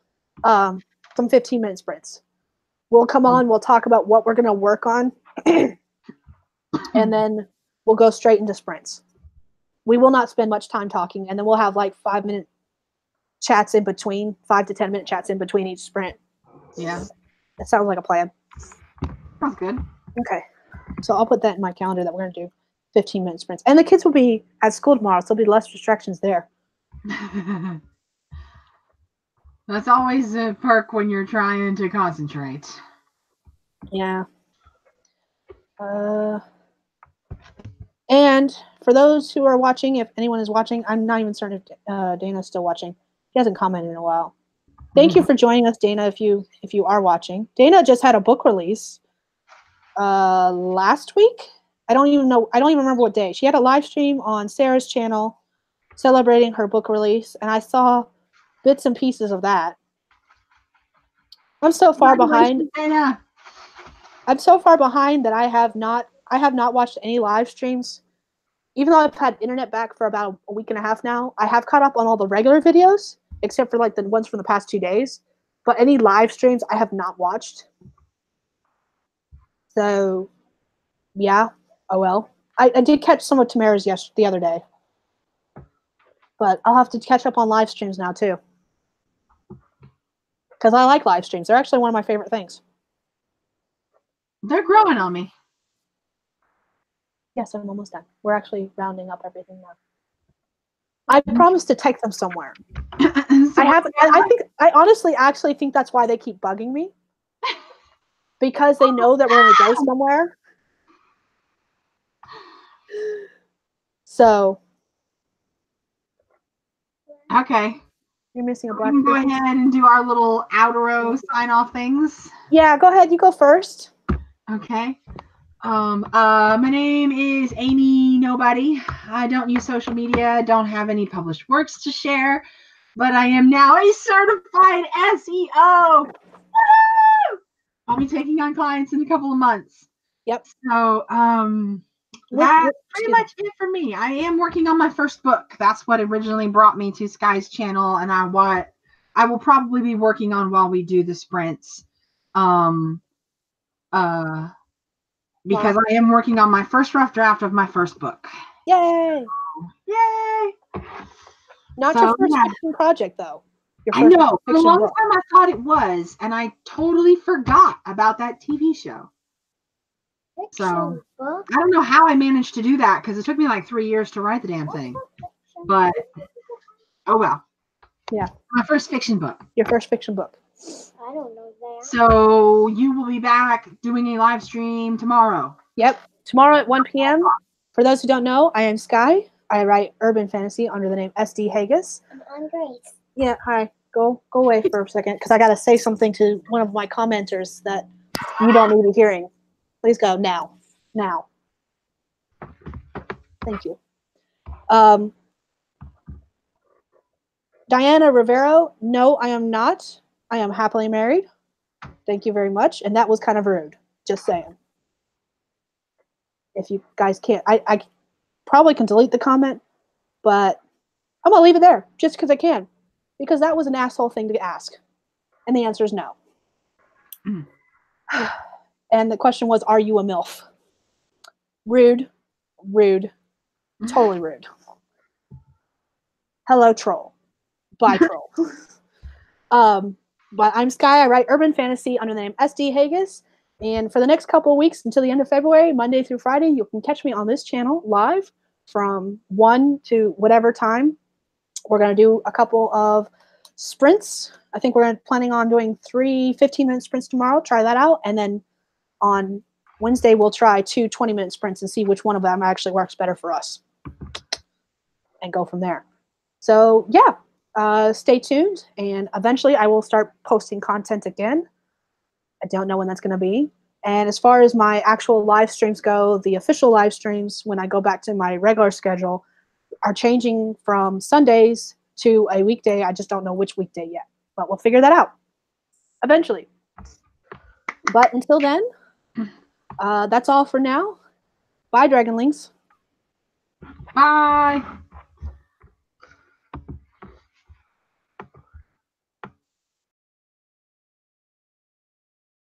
some 15-minute sprints. We'll come on. We'll talk about what we're going to work on, and then we'll go straight into sprints. We will not spend much time talking, and then we'll have like 5-minute chats in between, 5 to 10-minute chats in between each sprint. Yeah, that sounds like a plan. Sounds good. Okay, so I'll put that in my calendar that we're going to do 15-minute sprints, and the kids will be at school tomorrow, so there'll be less distractions there. That's always a perk when you're trying to concentrate. Yeah. And for those who are watching, if anyone is watching, I'm not even certain if Dana's still watching. He hasn't commented in a while. Thank you for joining us, Dana. If you are watching, Dana just had a book release last week. I don't even remember what day. She had a live stream on Sarah's channel celebrating her book release, and I saw bits and pieces of that. I'm so far behind. Dana. I'm so far behind that I have not watched any live streams. Even though I've had internet back for about a week and a half now, I have caught up on all the regular videos, except for like the ones from the past 2 days. But any live streams I have not watched. So, yeah. Oh well. I did catch some of Tamara's the other day. But I'll have to catch up on live streams now too. Because I like live streams. They're actually one of my favorite things. They're growing on me. Yes, I'm almost done. We're actually rounding up everything now. I promised to take them somewhere. I honestly actually think that's why they keep bugging me. Because they know that we're going to go somewhere. So. Okay. You're missing a We black. can go ahead and do our little outro sign off things. Yeah, go ahead. You go first. Okay. My name is Amy Nobody. I don't use social media, don't have any published works to share, but I am now a certified SEO. Woo! I'll be taking on clients in a couple of months. Yep. So, that's pretty much it for me. I am working on my first book. That's what originally brought me to Sky's channel, and I will probably be working on while we do the sprints. Because I am working on my first rough draft of my first book. Yay! Yay! Not your first fiction project, though. I know. For a long time I thought it was, and I totally forgot about that TV show. So I don't know how I managed to do that, because it took me like 3 years to write the damn thing. But, oh well. Yeah. My first fiction book. Your first fiction book. I don't know that. So you will be back doing a live stream tomorrow. Yep. Tomorrow at 1 p.m. For those who don't know, I am Sky. I write urban fantasy under the name SD Haggis. I'm Grace. Yeah, hi. Go away for a second, because I got to say something to one of my commenters that you don't need to be hearing. Please go now. Now. Thank you. Diana Rivero, no, I am not. I am happily married. Thank you very much. And that was kind of rude. Just saying. If you guys can't, I probably can delete the comment, but I'm going to leave it there just because I can. Because that was an asshole thing to ask. And the answer is no. Mm. And the question was, are you a MILF? Rude. Rude. Totally rude. Hello, troll. Bye, troll. But I'm Sky. I write urban fantasy under the name SD Haggis. And for the next couple of weeks until the end of February, Monday through Friday, you can catch me on this channel live from 1 to whatever time. We're going to do a couple of sprints. I think we're planning on doing 3 15-minute sprints tomorrow. Try that out. And then on Wednesday, we'll try 2 20-minute sprints and see which one of them actually works better for us. And go from there. So, yeah. Stay tuned, and eventually I will start posting content again. I don't know when that's going to be. And as far as my actual live streams go, the official live streams, when I go back to my regular schedule, are changing from Sundays to a weekday. I just don't know which weekday yet, but we'll figure that out eventually. But until then, that's all for now. Bye, Dragonlings. Bye.